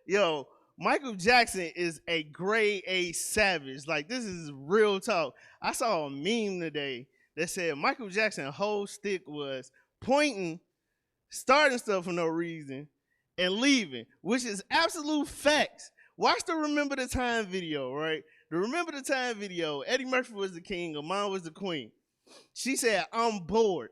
[SPEAKER 5] Yo, Michael Jackson is a grade A savage. Like, this is real talk. I saw a meme today that said Michael Jackson's whole stick was pointing, starting stuff for no reason, and leaving, which is absolute facts. Watch the Remember the Time video, right? The Remember the Time video, Eddie Murphy was the king, Amon was the queen. She said, I'm bored.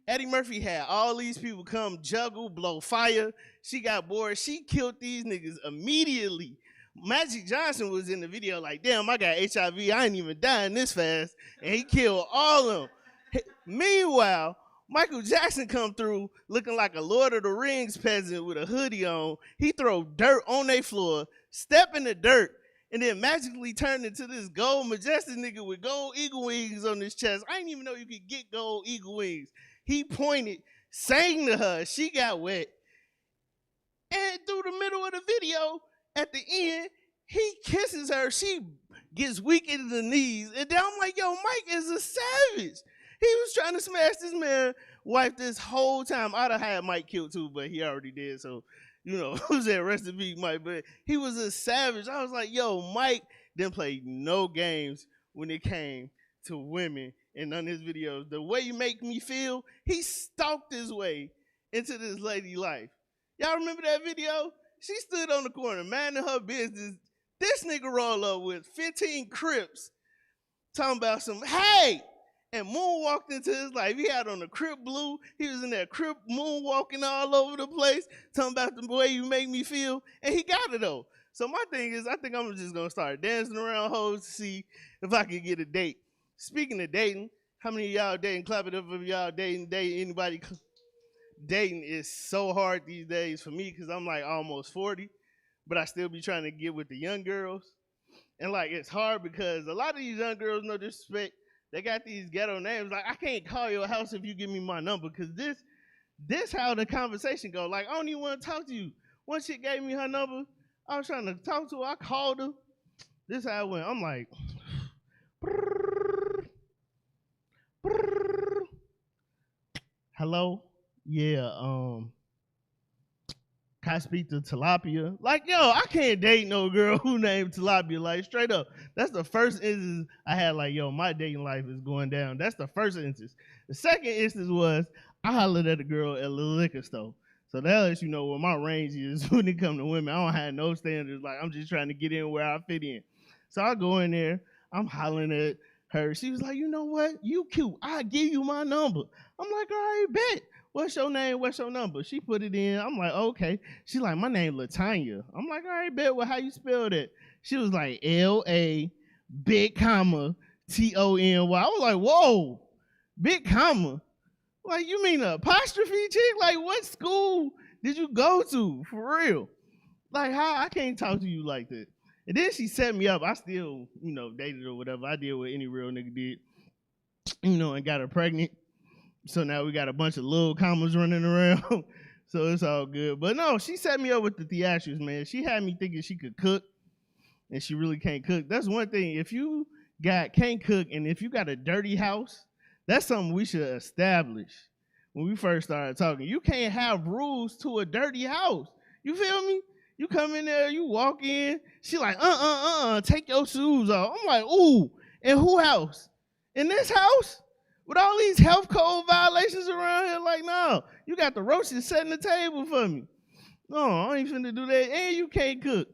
[SPEAKER 5] Eddie Murphy had all these people come juggle, blow fire. She got bored. She killed these niggas immediately. Magic Johnson was in the video like, damn, I got HIV. I ain't even dying this fast. And he killed all of them. Meanwhile, Michael Jackson come through looking like a Lord of the Rings peasant with a hoodie on. He throw dirt on their floor, step in the dirt, and then magically turned into this gold majestic nigga with gold eagle wings on his chest. I didn't even know you could get gold eagle wings. He pointed, sang to her. She got wet. And through the middle of the video, at the end, he kisses her. She gets weak in the knees. And then I'm like, yo, Mike is a savage. He was trying to smash this man wife this whole time. I'd have had Mike killed too, but he already did. So, who's that? Rest in peace, Mike. But he was a savage. I was like, yo, Mike didn't play no games when it came to women in none of his videos. The Way You Make Me Feel, he stalked his way into this lady life. Y'all remember that video? She stood on the corner, minding her business. This nigga roll up with 15 Crips talking about some, hey, and moonwalked into his life. He had on a Crip blue. He was in that Crip moonwalking all over the place, talking about the way you make me feel, and he got it though. So my thing is, I think I'm just gonna start dancing around hoes to see if I can get a date. Speaking of dating, how many of y'all dating? Clap it up if y'all dating. Anybody? Dating is so hard these days for me because I'm like almost 40, but I still be trying to get with the young girls. And like, it's hard because a lot of these young girls, no disrespect, they got these ghetto names. Like, I can't call your house if you give me my number because this how the conversation go. Like, I don't even want to talk to you. One chick gave me her number. I was trying to talk to her. I called her. This how it went. I'm like, hello? Yeah, can I speak to Tilapia? Like, yo, I can't date no girl who named Tilapia. Like, straight up. That's the first instance I had, like, yo, my dating life is going down. That's the first instance. The second instance was I hollered at a girl at the liquor store. So that lets you know what my range is when it comes to women. I don't have no standards. Like, I'm just trying to get in where I fit in. So I go in there. I'm hollering at her. She was like, you know what? You cute. I'll give you my number. I'm like, all right, bet. What's your name? What's your number? She put it in. I'm like, okay. She like, my name Latanya. I'm like, all right, bet. Well, how you spell that? She was like, L-A, big comma, T-O-N-Y. I was like, whoa, big comma. Like, you mean an apostrophe chick? Like, what school did you go to? For real. Like, how? I can't talk to you like that. And then she set me up. I still, dated or whatever. I did what any real nigga did, and got her pregnant. So now we got a bunch of little commas running around. So it's all good. But no, she set me up with the theatrics, man. She had me thinking she could cook, and she really can't cook. That's one thing. If you can't cook, and if you got a dirty house, that's something we should establish when we first started talking. You can't have rules to a dirty house. You feel me? You come in there, you walk in. She like, take your shoes off. I'm like, ooh, in who house? In this house? With all these health code violations around here, like, no, you got the roaches setting the table for me. No, I ain't finna do that. And you can't cook.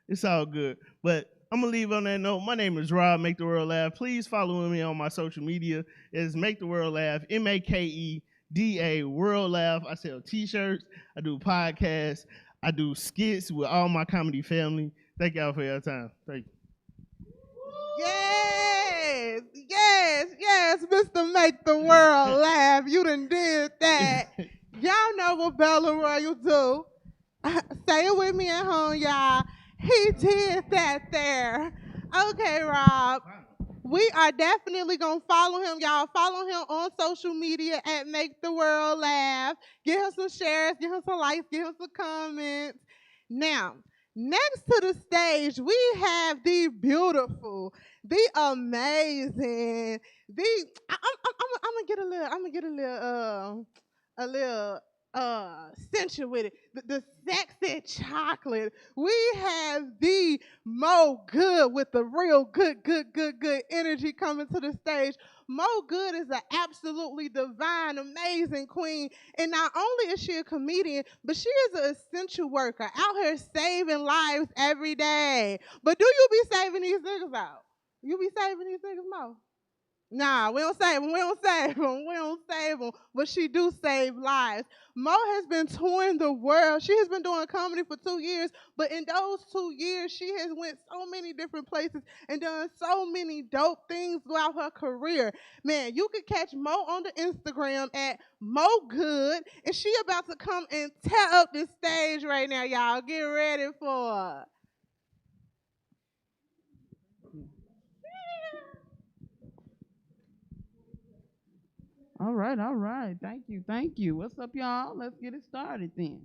[SPEAKER 5] It's all good. But I'm gonna leave on that note. My name is Rob, Make the World Laugh. Please follow me on my social media. It's Make the World Laugh, MAKEDA World Laugh. I sell t-shirts, I do podcasts, I do skits with all my comedy family. Thank y'all for your time. Thank you.
[SPEAKER 4] Yes, Mr. Make the World Laugh. You done did that. Y'all know what Bella Royal do. Say it with me at home, y'all. He did that there. Okay, Rob. We are definitely going to follow him, y'all. Follow him on social media at Make the World Laugh. Give him some shares, give him some likes, give him some comments. Now, next to the stage, we have the beautiful, the amazing, I'm gonna get a little sensual with it. The sexy chocolate. We have the Mo Good with the real good energy coming to the stage. Mo Good is an absolutely divine, amazing queen. And not only is she a comedian, but she is an essential worker out here saving lives every day. But do you be saving these niggas out? You be saving these niggas, Mo? Nah, we don't save them. But she do save lives. Mo has been touring the world. She has been doing comedy for 2 years, but in those 2 years, she has went so many different places and done so many dope things throughout her career. Man, you can catch Mo on the Instagram at Mo Good, and she about to come and tear up this stage right now, y'all. Get ready for her.
[SPEAKER 6] All right. Thank you. What's up, y'all? Let's get it started then.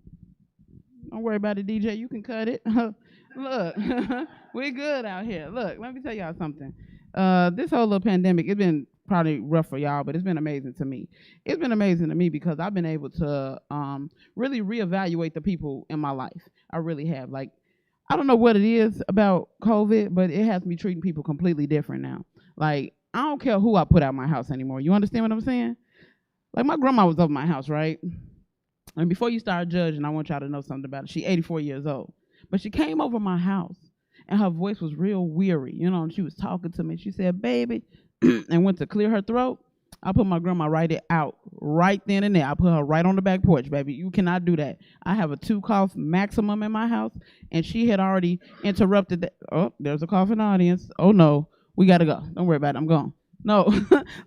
[SPEAKER 6] Don't worry about it, DJ. You can cut it. Look, we good out here. Look, let me tell y'all something. This whole little pandemic, it's been probably rough for y'all, but it's been amazing to me. It's been amazing to me because I've been able to really reevaluate the people in my life. I really have. Like, I don't know what it is about COVID, but it has me treating people completely different now. Like, I don't care who I put out my house anymore. You understand what I'm saying? Like, my grandma was over my house, right? And before you start judging, I want y'all to know something about it. She's 84 years old. But she came over my house, and her voice was real weary, you know, and she was talking to me. She said, baby, and went to clear her throat. I put my grandma out right then and there. I put her right on the back porch, baby. You cannot do that. I have a 2-cough maximum in my house, and she had already interrupted that. Oh, there's a cough in the audience. Oh, no. We got to go. Don't worry about it. I'm gone. No,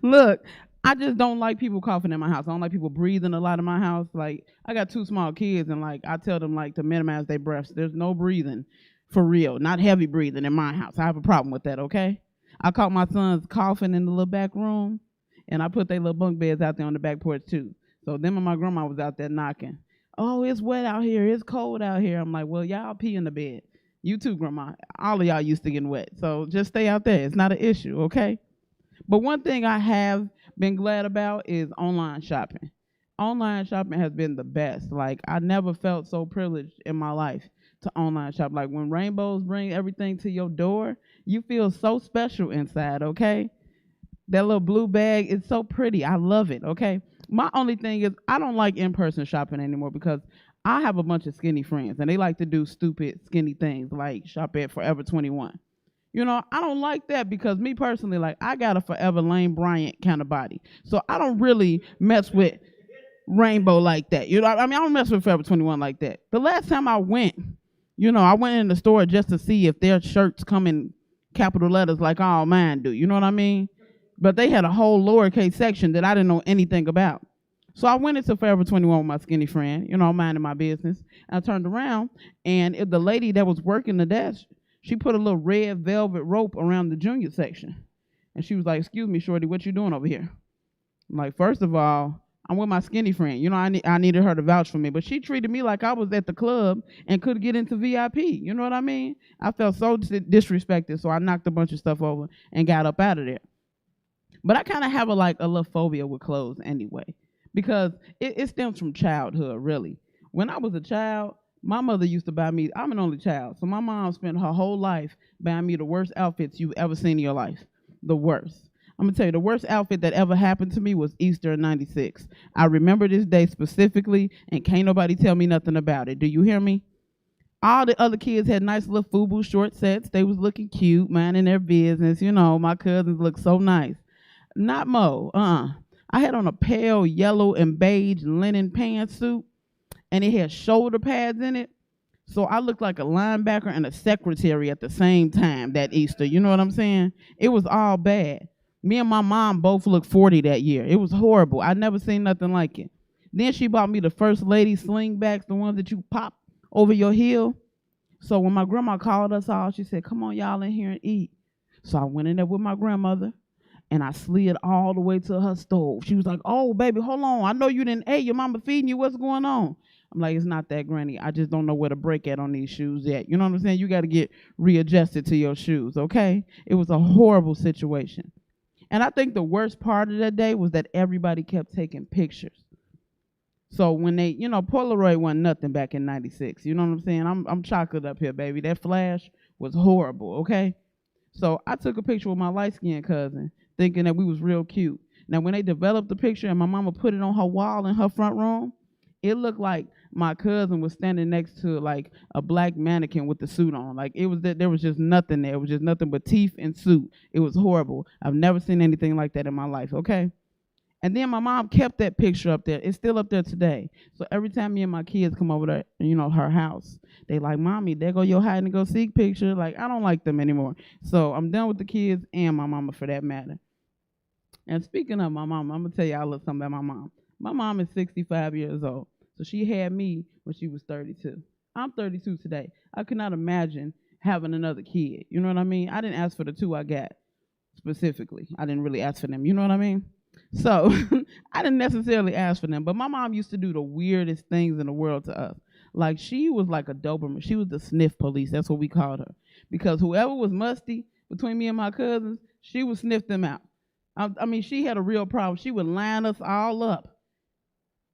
[SPEAKER 6] look, I just don't like people coughing in my house. I don't like people breathing a lot in my house. Like, I got 2 small kids, and, like, I tell them, like, to minimize their breaths. There's no breathing for real, not heavy breathing in my house. I have a problem with that, okay? I caught my sons coughing in the little back room, and I put their little bunk beds out there on the back porch, too. So them and my grandma was out there knocking. Oh, it's wet out here. It's cold out here. I'm like, well, y'all pee in the bed. You too, Grandma. All of y'all used to getting wet. So just stay out there. It's not an issue, okay? But one thing I have been glad about is online shopping. Online shopping has been the best. Like, I never felt so privileged in my life to online shop. Like, when rainbows bring everything to your door, you feel so special inside, okay? That little blue bag is so pretty. I love it, okay? My only thing is I don't like in-person shopping anymore because I have a bunch of skinny friends, and they like to do stupid, skinny things like shop at Forever 21. You know, I don't like that because me personally, like, I got a Forever Lane Bryant kind of body. So I don't really mess with Rainbow like that. You know, I mean, I don't mess with Forever 21 like that. The last time I went, you know, I went in the store just to see if their shirts come in capital letters like all mine do. You know what I mean? But they had a whole lowercase section that I didn't know anything about. So I went into Forever 21 with my skinny friend, you know, minding my business. I turned around, and the lady that was working the desk, she put a little red velvet rope around the junior section. And she was like, excuse me, shorty, what you doing over here? I'm like, first of all, I'm with my skinny friend. You know, I needed her to vouch for me. But she treated me like I was at the club and could get into VIP. You know what I mean? I felt so disrespected, so I knocked a bunch of stuff over and got up out of there. But I kind of have a little phobia with clothes anyway, because it stems from childhood, really. When I was a child, my mother used to buy me, I'm an only child, so my mom spent her whole life buying me the worst outfits you've ever seen in your life. The worst. I'm gonna tell you, the worst outfit that ever happened to me was Easter in '96. I remember this day specifically, and can't nobody tell me nothing about it. Do you hear me? All the other kids had nice little FUBU short sets. They was looking cute, minding their business. You know, my cousins looked so nice. Not Mo. I had on a pale yellow and beige linen pantsuit, and it had shoulder pads in it. So I looked like a linebacker and a secretary at the same time that Easter. You know what I'm saying? It was all bad. Me and my mom both looked 40 that year. It was horrible. I never seen nothing like it. Then she bought me the First Lady slingbacks, the ones that you pop over your heel. So when my grandma called us all, she said, come on, y'all in here and eat. So I went in there with my grandmother, and I slid all the way to her stove. She was like, oh, baby, hold on. I know you didn't, hey, your mama feeding you. What's going on? I'm like, it's not that, Granny. I just don't know where to break at on these shoes yet. You know what I'm saying? You got to get readjusted to your shoes, okay? It was a horrible situation. And I think the worst part of that day was that everybody kept taking pictures. So when they, Polaroid wasn't nothing back in 96. You know what I'm saying? I'm chocolate up here, baby. That flash was horrible, okay? So I took a picture with my light-skinned cousin, thinking that we was real cute. Now, when they developed the picture and my mama put it on her wall in her front room, it looked like my cousin was standing next to like a black mannequin with the suit on. Like it was that there was just nothing there. It was just nothing but teeth and suit. It was horrible. I've never seen anything like that in my life, okay? And then my mom kept that picture up there. It's still up there today. So every time me and my kids come over to, her house, they like, Mommy, there go your hide and go seek picture. Like, I don't like them anymore. So I'm done with the kids and my mama for that matter. And speaking of my mom, I'm going to tell y'all a little something about my mom. My mom is 65 years old. So she had me when she was 32. I'm 32 today. I could not imagine having another kid. You know what I mean? I didn't ask for the two I got specifically. I didn't really ask for them. You know what I mean? So I didn't necessarily ask for them. But my mom used to do the weirdest things in the world to us. Like she was like a Doberman. She was the sniff police. That's what we called her. Because whoever was musty between me and my cousins, she would sniff them out. I mean, she had a real problem. She would line us all up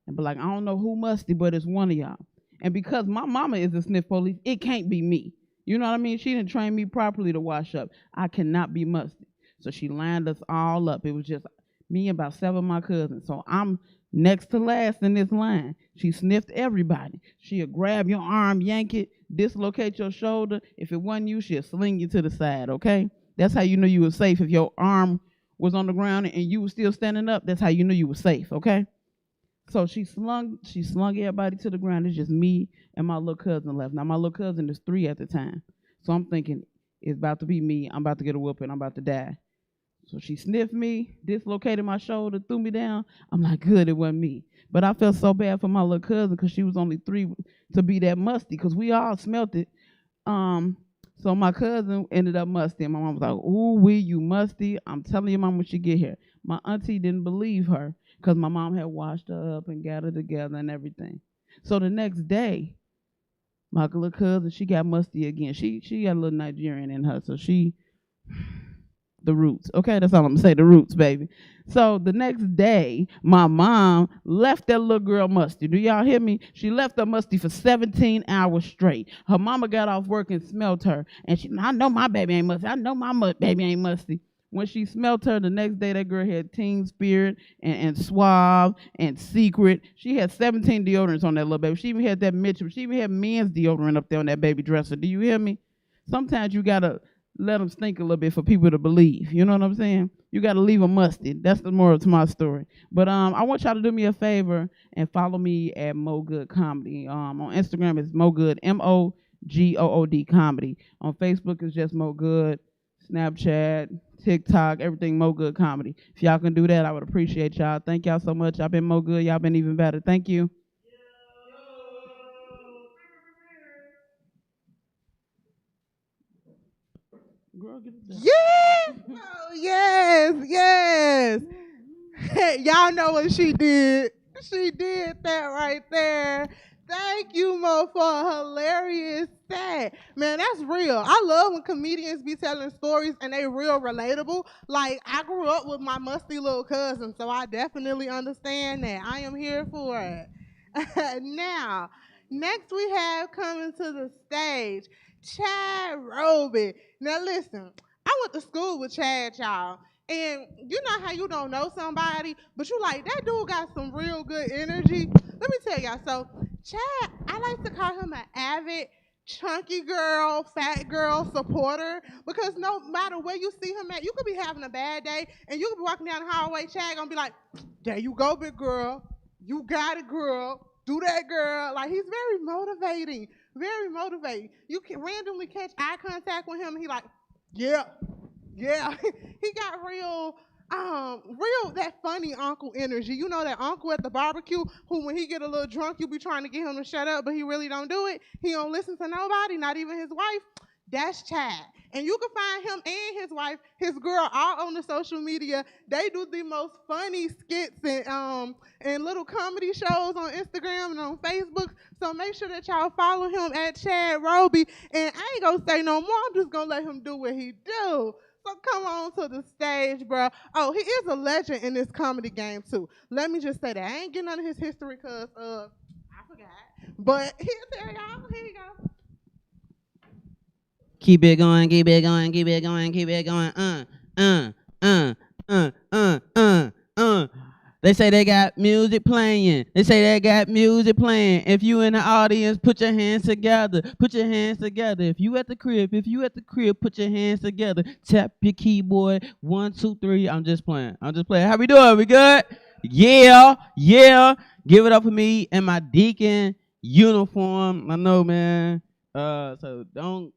[SPEAKER 6] and be like, I don't know who musty, but it's one of y'all. And because my mama is a sniff police, it can't be me. You know what I mean? She didn't train me properly to wash up. I cannot be musty. So she lined us all up. It was just me and about 7 of my cousins. So I'm next to last in this line. She sniffed everybody. She'll grab your arm, yank it, dislocate your shoulder. If it wasn't you, she'll sling you to the side, okay? That's how you knew you were safe. If your arm was on the ground and you were still standing up, that's how you knew you were safe, okay? So she slung everybody to the ground. It's just me and my little cousin left. Now, my little cousin is 3 at the time. So I'm thinking, it's about to be me. I'm about to get a whooping. I'm about to die. So she sniffed me, dislocated my shoulder, threw me down. I'm like, good, it wasn't me. But I felt so bad for my little cousin because she was only 3 to be that musty because we all smelt it. So my cousin ended up musty. And my mom was like, ooh, you musty. I'm telling your mom when she get here. My auntie didn't believe her because my mom had washed her up and got her together and everything. So the next day, my little cousin, she got musty again. She got a little Nigerian in her, so the roots. Okay, that's all I'm gonna say, the roots, baby. So the next day, my mom left that little girl musty. Do y'all hear me? She left her musty for 17 hours straight. Her mama got off work and smelled her. And I know my baby ain't musty. I know my baby ain't musty. When she smelled her, the next day that girl had Teen Spirit and Suave and Secret. She had 17 deodorants on that little baby. She even had that Mitchell. She even had men's deodorant up there on that baby dresser. Do you hear me? Sometimes you gotta let them stink a little bit for people to believe. You know what I'm saying? You got to leave them musty. That's the moral to my story. But I want y'all to do me a favor and follow me at Mo Good Comedy. On Instagram, it's Mo Good, MOGOOD Comedy. On Facebook, it's just Mo Good. Snapchat, TikTok, everything Mo Good Comedy. If y'all can do that, I would appreciate y'all. Thank y'all so much. Y'all been Mo Good. Y'all been even better. Thank you. Girl, get it done.
[SPEAKER 4] Yes! Oh, yes. Y'all know what she did. She did that right there. Thank you, Mo, for a hilarious set. Man, that's real. I love when comedians be telling stories and they real relatable. Like, I grew up with my musty little cousin, so I definitely understand that. I am here for it. Now, next we have coming to the stage, Chad Roby. Now listen, I went to school with Chad, y'all. And you know how you don't know somebody, but you like, that dude got some real good energy. Let me tell y'all, so Chad, I like to call him an avid chunky girl, fat girl supporter, because no matter where you see him at, you could be having a bad day and you could be walking down the hallway, Chad gonna be like, there you go, big girl. You got it, girl. Do that, girl. Like, he's very motivating. Very motivating. You can randomly catch eye contact with him and he like, yeah. Yeah. He got real that funny uncle energy. You know that uncle at the barbecue who when he get a little drunk, you be trying to get him to shut up, but he really don't do it. He don't listen to nobody, not even his wife. That's Chad. And you can find him and his wife, his girl, all on the social media. They do the most funny skits and little comedy shows on Instagram and on Facebook. So make sure that y'all follow him at Chad Roby. And I ain't gonna say no more. I'm just gonna let him do what he do. So come on to the stage, bro. Oh, he is a legend in this comedy game too. Let me just say that. I ain't getting none of his history because I forgot. But he'll tell y'all. Here you go.
[SPEAKER 6] Keep it going, keep it going, keep it going, keep it going. They say they got music playing. They say they got music playing. If you in the audience, put your hands together. Put your hands together. If you at the crib, put your hands together. Tap your keyboard. 1, 2, 3. I'm just playing. How we doing? We good? Yeah. Give it up for me in my deacon uniform. I know, man. So don't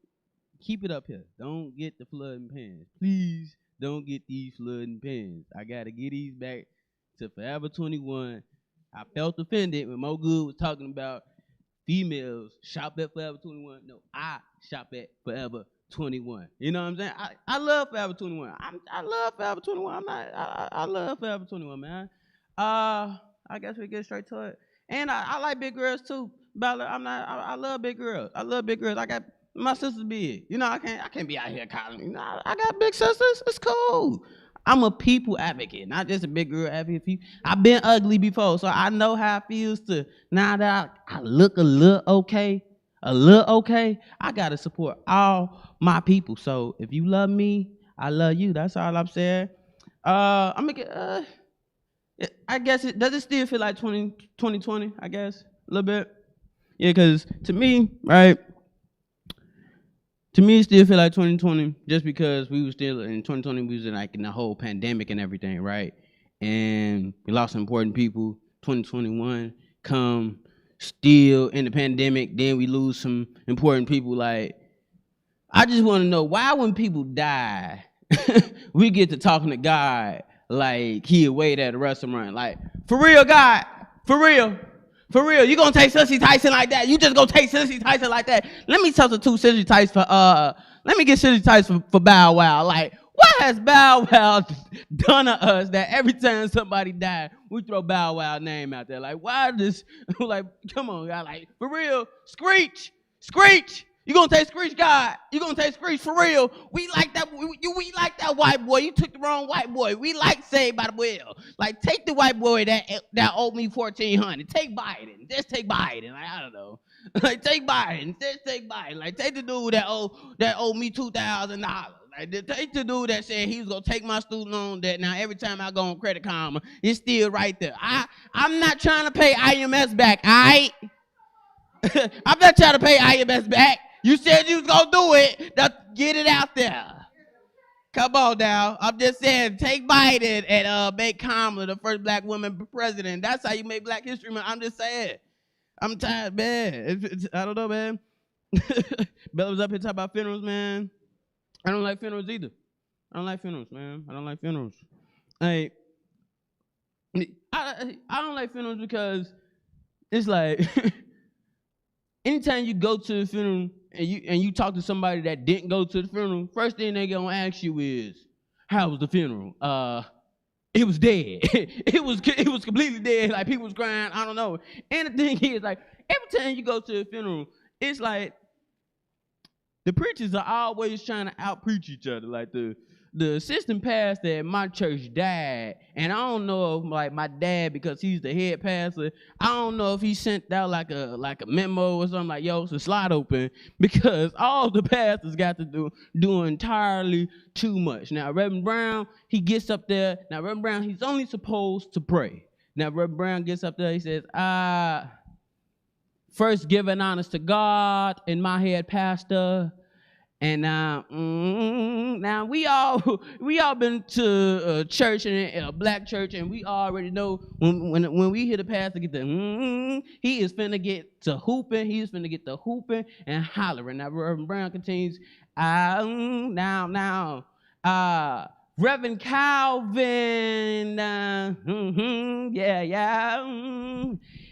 [SPEAKER 6] keep it up here. Don't get the flooding pins. Please don't get these flooding pins. I gotta get these back to Forever 21. I felt offended when Mo Good was talking about females shop at Forever 21. No, I shop at Forever 21. You know what I'm saying? I love Forever 21. I love Forever 21. I love Forever 21, man. I guess we get straight to it. And I like big girls too. But I love big girls. I got my sister's big. You know, I can't be out here calling. You know, I got big sisters. It's cool. I'm a people advocate, not just a big girl advocate. I've been ugly before, so I know how it feels to, now that I look a little okay, I gotta support all my people. So if you love me, I love you. That's all I'm saying. I'm gonna get, I guess does it still feel like 2020, I guess, a little bit? Yeah, because to me, right, to me, it still feel like 2020 just because we were still in 2020. We was in the whole pandemic and everything, right? And we lost some important people. 2021 come still in the pandemic. Then we lose some important people. Like, I just want to know why when people die, we get to talking to God like he wait at a restaurant. Like, for real, God, for real. For real, you gonna take Sissy Tyson like that? You just gonna take Sissy Tyson like that? Let me substitute Sissy Tyson for let me get Sissy Tyson for Bow Wow. Like, what has Bow Wow done to us that every time somebody died, we throw Bow Wow name out there? Like, why this? Like, come on, God. Like, for real, Screech. You gonna take Screech, God? You gonna take Screech for real? We like that. We like that white boy. You took the wrong white boy. We like Saved by the Bell. Like, take the white boy that owed me $1,400. Take Biden. Just take Biden. Like, I don't know. Like, take Biden. Just take Biden. Like, take the dude that owed me $2,000. Like, take the dude that said he was gonna take my student loan debt. Now every time I go on Credit Karma, it's still right there. I'm not trying to pay IMS back. All right. I'm not trying to pay IMS back. You said you was gonna do it. Now get it out there. Come on now. I'm just saying, take Biden and make Kamala the first black woman president. That's how you make Black History Month. I'm just saying. I'm tired, man. I don't know, man. Bella was up here talking about funerals, man. I don't like funerals either. I don't like funerals, man. I don't like funerals. Like, I don't like funerals because it's like anytime you go to the funeral and you talk to somebody that didn't go to the funeral, first thing they gonna ask you is, how was the funeral? It was dead. it was completely dead. Like, people was crying. I don't know. And the thing is, like, every time you go to a funeral, it's like the preachers are always trying to out-preach each other. Like, the assistant pastor at my church died, and I don't know if, like, my dad, because he's the head pastor, I don't know if he sent out like a memo or something like, yo, it's a slide open, because all the pastors got to do entirely too much. Now, Reverend Brown, he gets up there. Now, Reverend Brown, he's only supposed to pray. Now, Reverend Brown gets up there, he says, first giving honors to God and my head pastor. And now we all been to church and a black church, and we already know when we hear the pastor get the he is finna get to hooping. He is finna get to hooping and hollering. Now Reverend Brown continues. Reverend Calvin,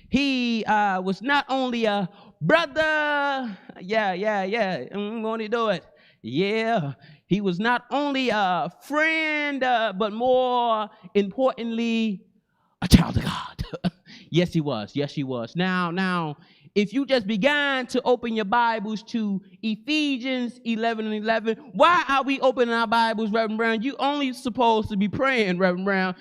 [SPEAKER 6] he was not only a brother, won't he do it? Yeah, he was not only a friend, but more importantly, a child of God. Yes, he was. Yes, he was. Now, if you just began to open your Bibles to Ephesians 11:11, why are we opening our Bibles, Reverend Brown? You only supposed to be praying, Reverend Brown.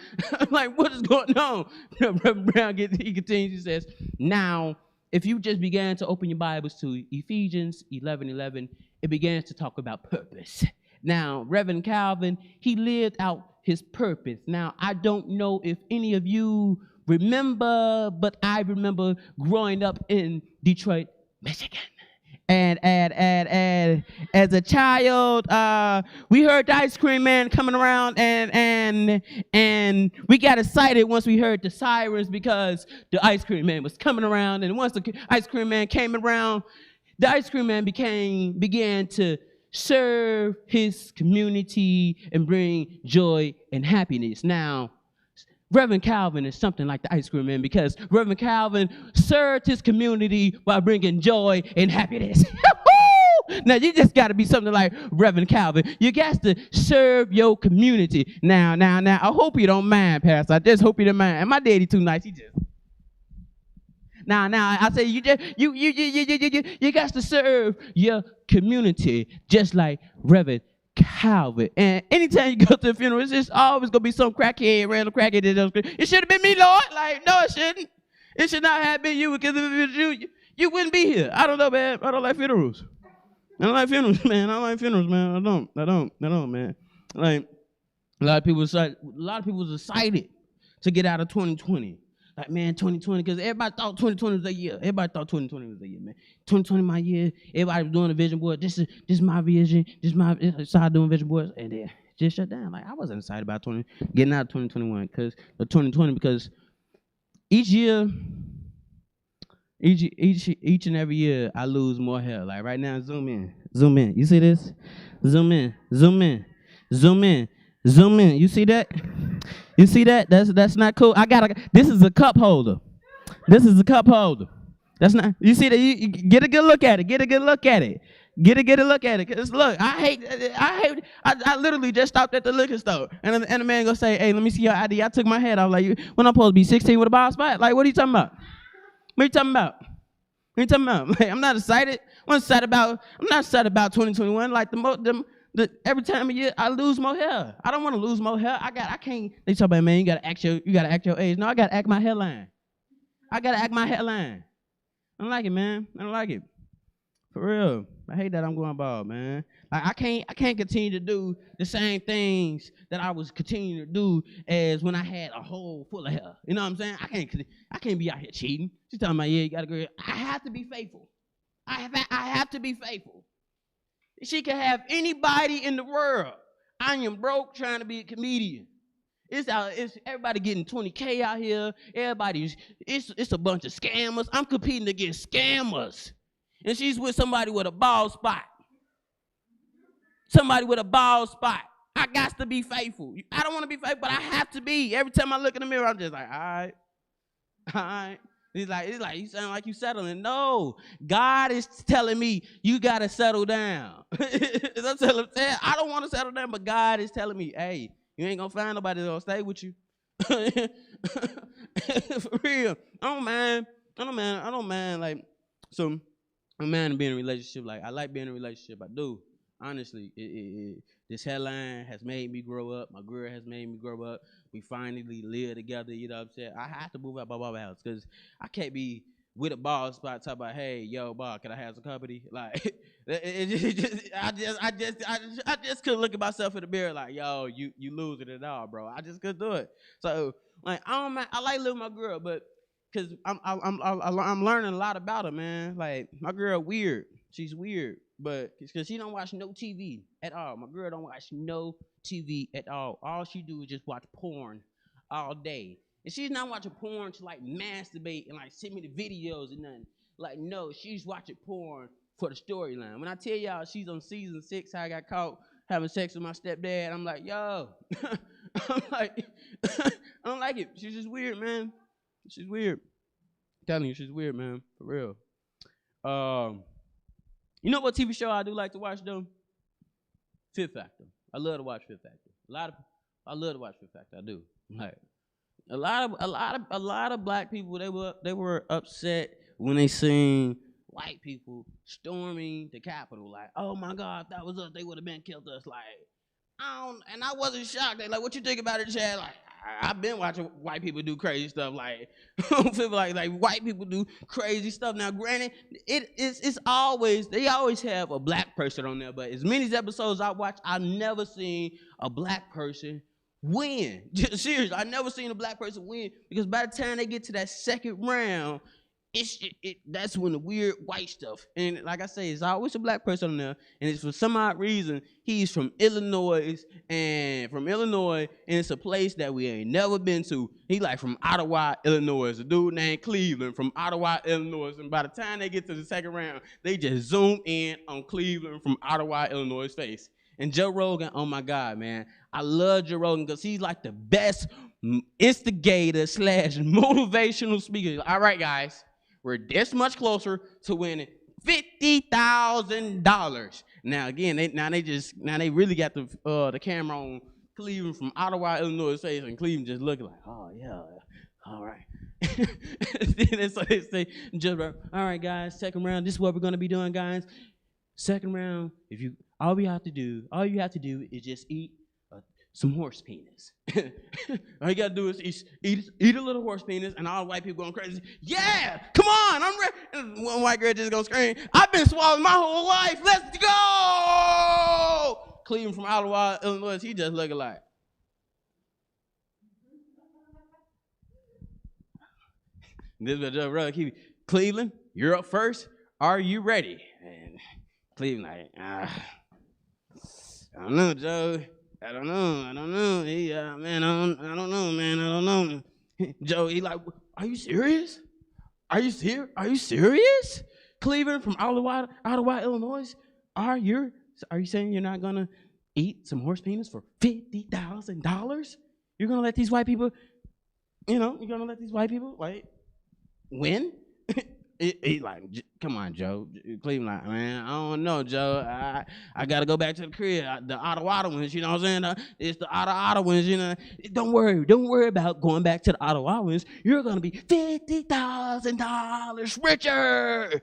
[SPEAKER 6] Like, what is going on? Reverend Brown, he continues, he says, now, if you just began to open your Bibles to Ephesians 11:11, it begins to talk about purpose. Now, Reverend Calvin, he lived out his purpose. Now, I don't know if any of you remember, but I remember growing up in Detroit, Michigan. And as a child, we heard the ice cream man coming around, and we got excited once we heard the sirens because the ice cream man was coming around. And once the ice cream man came around, the ice cream man began to serve his community and bring joy and happiness. Now, Reverend Calvin is something like the ice cream man because Reverend Calvin served his community by bringing joy and happiness. Now, you just got to be something like Reverend Calvin. You got to serve your community. Now, I hope you don't mind, Pastor. I just hope you don't mind. And my daddy too nice. He just... Now, I say you got to serve your community just like Reverend Calvin. And anytime you go to a funeral, it's just always gonna be some crackhead, random crackhead. It should have been me, Lord. Like, no, it shouldn't. It should not have been you, because if it was you wouldn't be here. I don't know, man. I don't like funerals. I don't like funerals, man. I don't, man. Like, a lot of people was excited to get out of 2020. Like, man, 2020, because everybody thought 2020 was a year. Everybody thought 2020 was a year, man. 2020 my year. Everybody was doing a vision board. This is my vision. I started doing vision boards, and then just shut down. Like, I wasn't excited about getting out of 2021 because each year, each and every year, I lose more hair. Like right now, zoom in. You see this? Zoom in. You see that? You see that? That's not cool. This is a cup holder. That's not. You see that? You get a good look at it. Get a good look at it. Cause look, I literally just stopped at the liquor store, and the man gonna say, "Hey, let me see your ID." I took my head off. Like, when I'm supposed to be 16 with a bald spot? Like, what are you talking about? Like, I'm not excited. I'm not excited about 2021. Like every time of year I lose more hair. I don't want to lose more hair. I can't. They talk about, man, you gotta act your age. No, I gotta act my hairline. I don't like it, man. I don't like it. For real. I hate that I'm going bald, man. Like, I can't continue to do the same things that I was continuing to do as when I had a hole full of hair. You know what I'm saying? I can't be out here cheating. She's talking about, yeah, you gotta go. I have to be faithful. I have to be faithful. She can have anybody in the world. I am broke trying to be a comedian. It's everybody getting 20K out here. It's a bunch of scammers. I'm competing against scammers. And she's with somebody with a bald spot. I got to be faithful. I don't want to be faithful, but I have to be. Every time I look in the mirror, I'm just like, all right. It's like you sound like you settling. No, God is telling me you gotta settle down. I don't want to settle down, but God is telling me, hey, you ain't gonna find nobody that's gonna stay with you. For real, I don't mind. Like, so I'm man to be in a relationship. Like, I like being in a relationship. I do. Honestly, this headline has made me grow up. My girl has made me grow up. We finally live together, you know what I'm saying? I have to move out my house because I can't be with a bald spot talking about, hey, yo, boss, can I have some company? Like, I just couldn't look at myself in the mirror like, yo, you losing it all, bro. I just couldn't do it. So, like, I like living with my girl, but cause I'm learning a lot about her, man. Like my girl weird. She's weird, but cause she don't watch no TV at all. My girl don't watch no TV at all. All she do is just watch porn all day. And she's not watching porn to like masturbate and like send me the videos and nothing. Like no, she's watching porn for the storyline. When I tell y'all she's on season 6, how I got caught having sex with my stepdad, I'm like, yo, I'm like, I don't like it. She's just weird, man. She's weird. I'm telling you, she's weird, man, for real. You know what TV show I do like to watch though? Fit Factor. I love to watch Fit Factor. I love to watch Fit Factor. I do. Like a lot of black people they were upset when they seen white people storming the Capitol. Like, oh my God, if that was us, they would have been killed us. Like, and I wasn't shocked. They like, what you think about it, Chad? Like, I've been watching white people do crazy stuff. Like, like white people do crazy stuff. Now, granted, it's always they always have a black person on there. But as many episodes I watch, I've never seen a black person win. Seriously, I've never seen a black person win because by the time they get to that second round, that's when the weird white stuff. And like I say, it's always a black person on there. And it's for some odd reason, he's from Illinois. And it's a place that we ain't never been to. He like from Ottawa, Illinois. A dude named Cleveland from Ottawa, Illinois. And by the time they get to the second round, they just zoom in on Cleveland from Ottawa, Illinois' face. And Joe Rogan, oh my God, man. I love Joe Rogan because he's like the best instigator / motivational speaker. All right, guys. We're this much closer to winning $50,000. Now again, they really got the camera on Cleveland from Ottawa, Illinois face, and Cleveland just looking like, oh yeah, all right. So they say, all right, guys, second round. This is what we're gonna be doing, guys. Second round. All you have to do is just eat some horse penis. All you gotta do is eat a little horse penis, and all the white people going crazy. Yeah, come on, I'm ready. And one white girl just gonna scream, I've been swallowing my whole life. Let's go. Cleveland from Ottawa, Illinois, he just looking like. This is what brother keep. Cleveland, you're up first. Are you ready? And Cleveland like, I don't know, Joe. I don't know. Man, I don't know, man. I don't know. Joe, he like, are you serious? Are you serious? Cleveland from Ottawa, Illinois. Are you saying you're not gonna eat some horse penis for $50,000? You're gonna let these white people, like win? He like, come on, Joe. Cleveland like, man, I don't know, Joe. I got to go back to the crib. The Ottawans, you know what I'm saying? It's the Ottawans, Don't worry about going back to the Ottawans. You're going to be $50,000 richer.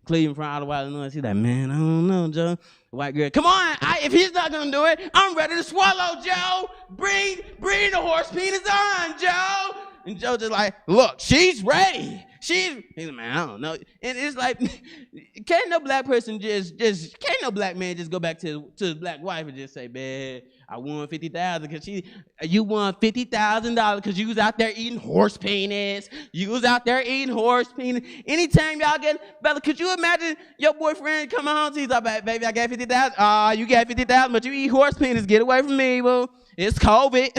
[SPEAKER 6] Cleveland from Ottawa, Illinois. He's like, man, I don't know, Joe. White girl, come on. If he's not going to do it, I'm ready to swallow, Joe. Bring the horse penis on, Joe. And Joe just like, look, she's ready. He's like, man, I don't know. And it's like, can't no black man just go back to his black wife and just say, man, I won $50,000 because you won $50,000 because you was out there eating horse penis. Anytime y'all get, Bella, could you imagine your boyfriend coming home to you, like, baby, I got $50,000. You got $50,000, but you eat horse penis. Get away from me, boo. It's COVID.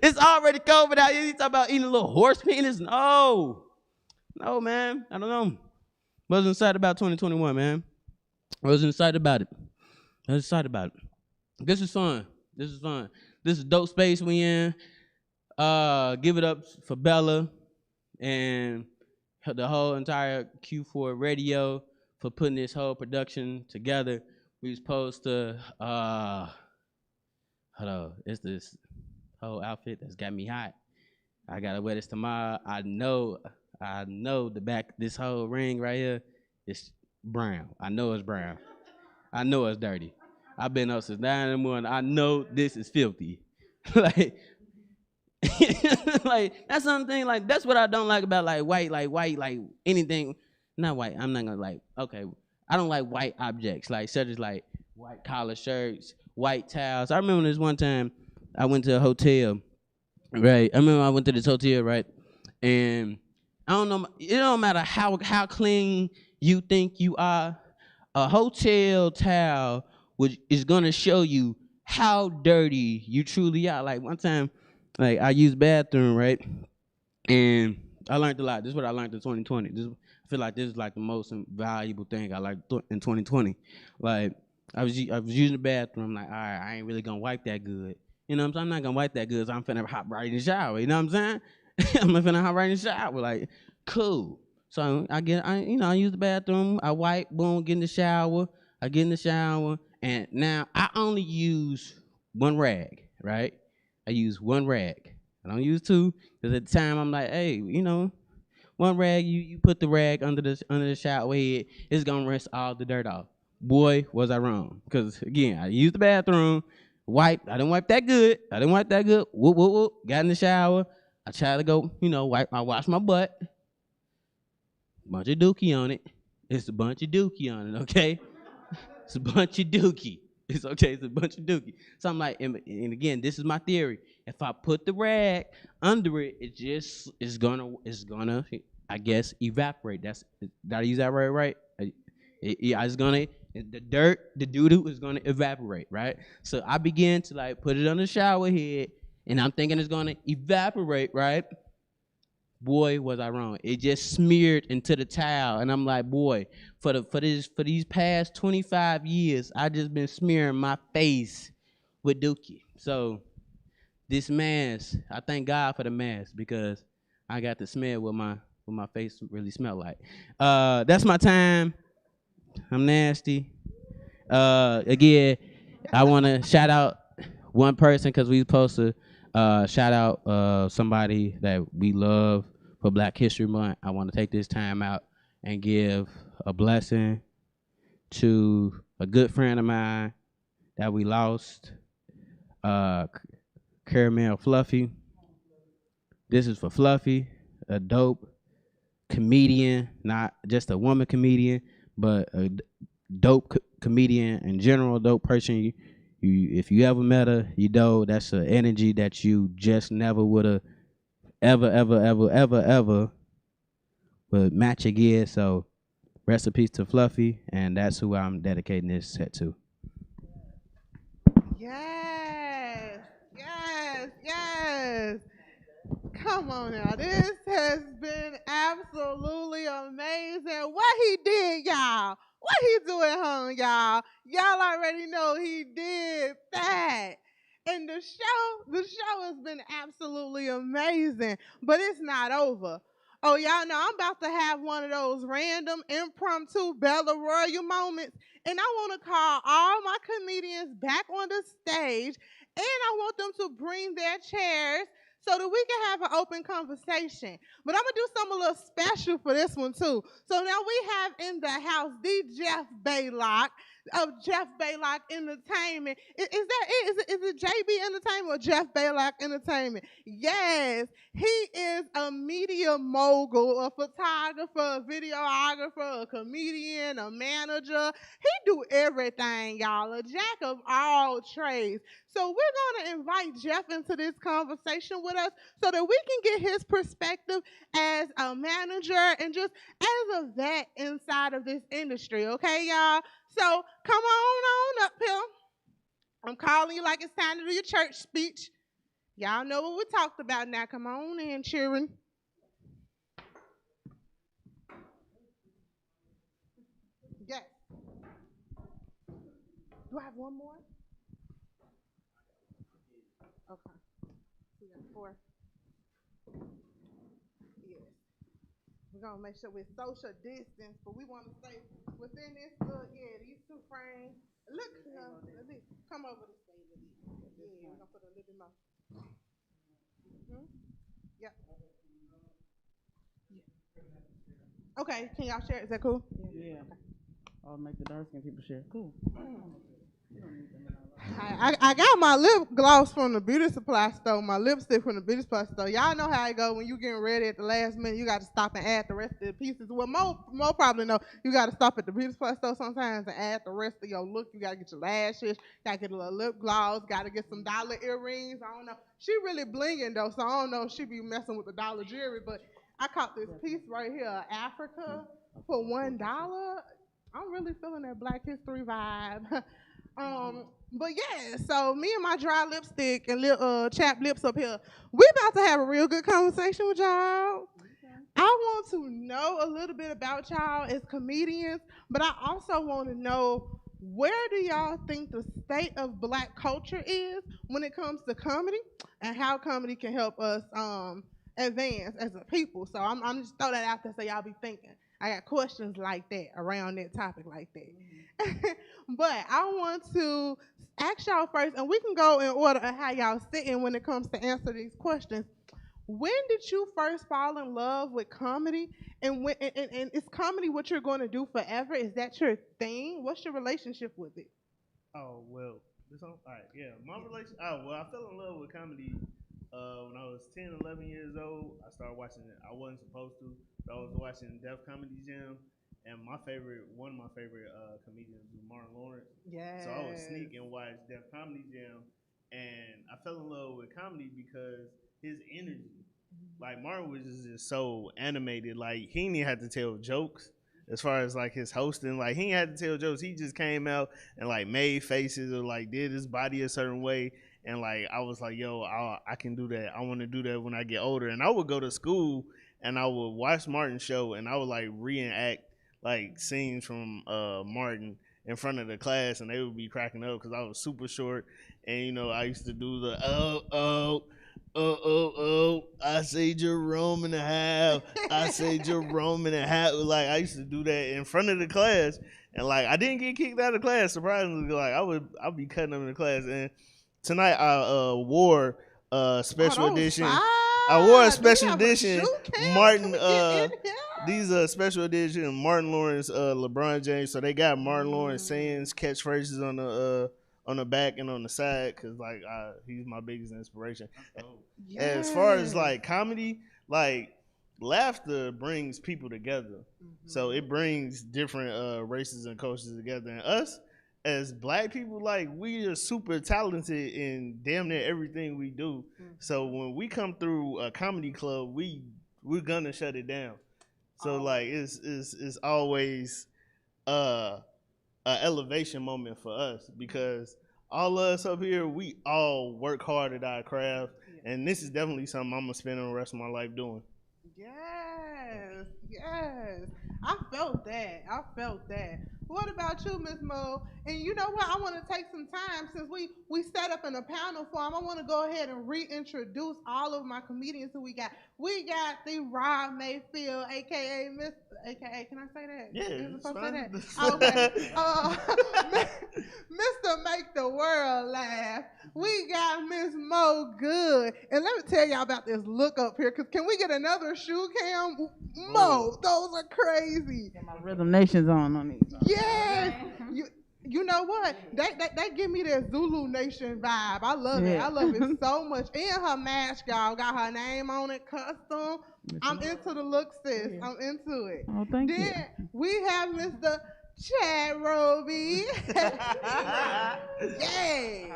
[SPEAKER 6] It's already COVID out here. You talking about eating a little horse penis? No, man. I don't know. Wasn't excited about 2021, man. Wasn't excited about it. This is fun. This is dope space we in. Give it up for Bella and the whole entire Q4 radio for putting this whole production together. We was supposed to, it's this whole outfit that's got me hot. I gotta wear this tomorrow. I know the back, this whole ring right here is brown. I know it's brown. I know it's dirty. I've been up since 9 in the morning. I know this is filthy. like that's something, like, that's what I don't like about white, anything, not white. I'm not gonna okay. I don't like white objects, such as white collar shirts, white towels. I remember this one time I went to a hotel, right? I remember I went to this hotel, right? And
[SPEAKER 7] I don't know. It don't matter how clean you think you are. A hotel towel is gonna show you how dirty you truly are. Like one time, like I used bathroom, right? And I learned a lot. This is what I learned in 2020. I feel like this is like the most valuable thing I learned in 2020. Like I was using the bathroom. Like, all right, I ain't really gonna wipe that good. You know what I'm saying? I'm not gonna wipe that good. So I'm finna hop right in the shower. You know what I'm saying? I'm finna hop right in the shower. Like, cool. So I use the bathroom. I wipe, boom, get in the shower. I get in the shower, and now I only use one rag. Right? I use one rag. I don't use two, because at the time I'm like, hey, one rag, you put the rag under the shower head, it's gonna rinse all the dirt off. Boy, was I wrong. Because again, I used the bathroom, I didn't wipe that good. Whoop, whoop, whoop. Got in the shower. I tried to go, wash my butt. Bunch of dookie on it. It's a bunch of dookie on it, okay? It's a bunch of dookie. It's okay, it's a bunch of dookie. So I'm like, and again, this is my theory. If I put the rag under it, it's gonna, I guess, evaporate. Did I use that word right? It's gonna, the dirt, the doo-doo is gonna evaporate, right? So I began to like put it on the shower head, and I'm thinking it's gonna evaporate, right? Boy, was I wrong. It just smeared into the towel, and I'm like, boy, for these past 25 years, I just been smearing my face with dookie. So this mask, I thank God for the mask, because I got to smell what my face really smelled like. That's my time. I'm nasty. Again, I want to shout out one person, because we supposed to shout out somebody that we love for Black History Month. I want to take this time out and give a blessing to a good friend of mine that we lost, Caramel Fluffy. This is for Fluffy, a dope comedian, not just a woman comedian, but a dope comedian in general, dope person. If you ever met her, you know that's an energy that you just never would have ever would match again. So rest in peace to Fluffy, and that's who I'm dedicating this set to.
[SPEAKER 4] Yes, yes, yes. Come on now. This has been absolutely amazing. What he did, y'all. What he do at home, y'all. Y'all already know he did that. And the show has been absolutely amazing. But it's not over. Oh, y'all know I'm about to have one of those random impromptu Bella Royal moments. And I want to call all my comedians back on the stage. And I want them to bring their chairs so that we can have an open conversation. But I'm going to do something a little special for this one, too. So now we have in the house the Jeff Baylock of Jeff Baylock Entertainment. Is it JB Entertainment or Jeff Baylock Entertainment? Yes, he is a media mogul, a photographer, a videographer, a comedian, a manager. He do everything, y'all, a jack of all trades. So we're going to invite Jeff into this conversation with us so that we can get his perspective as a manager and just as a vet inside of this industry, okay, y'all? So come on up here. I'm calling you like it's time to do your church speech. Y'all know what we talked about now. Come on in, children. Yes. Do I have one more? Okay. We got 4. Yes. We're going to make sure we're social distance, but we want to stay within this little, these 2 frames. Look, come over this way. Yeah, we're going to put a little bit more. Yep. Yeah. Okay, can y'all share? Is that cool?
[SPEAKER 6] Yeah. I'll make the dark skin people share. Cool.
[SPEAKER 4] I got my lip gloss from the beauty supply store, my lipstick from the beauty supply store. Y'all know how it go when you getting ready at the last minute. You got to stop and add the rest of the pieces. Well, more probably know you got to stop at the beauty supply store sometimes and add the rest of your look. You got to get your lashes, got to get a little lip gloss, got to get some dollar earrings. I don't know. She really blinging though, so I don't know if she be messing with the dollar jewelry, but I caught this piece right here, Africa for $1. I'm really feeling that Black History vibe. But yeah, so me and my dry lipstick and chapped lips up here, we about to have a real good conversation with y'all. I want to know a little bit about y'all as comedians, but I also want to know, where do y'all think the state of Black culture is when it comes to comedy, and how comedy can help us advance as a people? So I'm just throw that out there so y'all be thinking. I got questions like that around that topic like that. But I want to ask y'all first, and we can go in order of how y'all sitting when it comes to answer these questions. When did you first fall in love with comedy? And is comedy what you're going to do forever? Is that your thing? What's your relationship with it?
[SPEAKER 5] Oh well, this on. All right, yeah. My relation. Oh well, I fell in love with comedy when I was 10, 11 years old. I started watching it. I wasn't supposed to, but I was watching Def Comedy Jam, and one of my favorite comedians was Martin Lawrence.
[SPEAKER 4] Yeah.
[SPEAKER 5] So I would sneak and watch Def Comedy Jam, and I fell in love with comedy because his energy. Like Martin was just so animated. Like he didn't even have to tell jokes as far as like his hosting. Like he didn't have to tell jokes. He just came out and like made faces or like did his body a certain way. And like I was like, yo, I can do that. I want to do that when I get older. And I would go to school and I would watch Martin's show and I would like reenact like scenes from Martin in front of the class, and they would be cracking up because I was super short. And you know, I used to do the I say Jerome in the house. I say Jerome in the house. Like I used to do that in front of the class, and like I didn't get kicked out of class. Surprisingly, like I'd be cutting them in the class. And tonight I wore a special edition. I wore a special edition Martin. These are special edition Martin Lawrence, LeBron James. So they got Martin Lawrence sayings, catchphrases on the back and on the side, because like he's my biggest inspiration. As far as like comedy, like laughter brings people together. So it brings different races and cultures together. And us as Black people, like we are super talented in damn near everything we do. So when we come through a comedy club, we're gonna shut it down. So like it's always a elevation moment for us, because all of us up here, we all work hard at our craft, and this is definitely something I'm gonna spend the rest of my life doing.
[SPEAKER 4] Yes. I felt that. What about you, Miss Mo? And you know what? I want to take some time, since we set up in a panel form. I want to go ahead and reintroduce all of my comedians who we got. We got the Rob Mayfeild, aka Mr. AKA, can I say that?
[SPEAKER 5] Yeah,
[SPEAKER 4] Is supposed to say that? Okay. Mr. Make the World Laugh. We got Miss Mo Good. And let me tell y'all about this look up here, because can we get another shoe cam? Mo, those are crazy.
[SPEAKER 6] Got my Rhythm Nations on these.
[SPEAKER 4] Yes. You know what? They give me that Zulu Nation vibe. I love it. I love it so much. And her mask, y'all, got her name on it, custom. I'm into the look, sis. I'm into it.
[SPEAKER 6] Oh, thank you.
[SPEAKER 4] Then we have Mr. Chad Roby. Yay.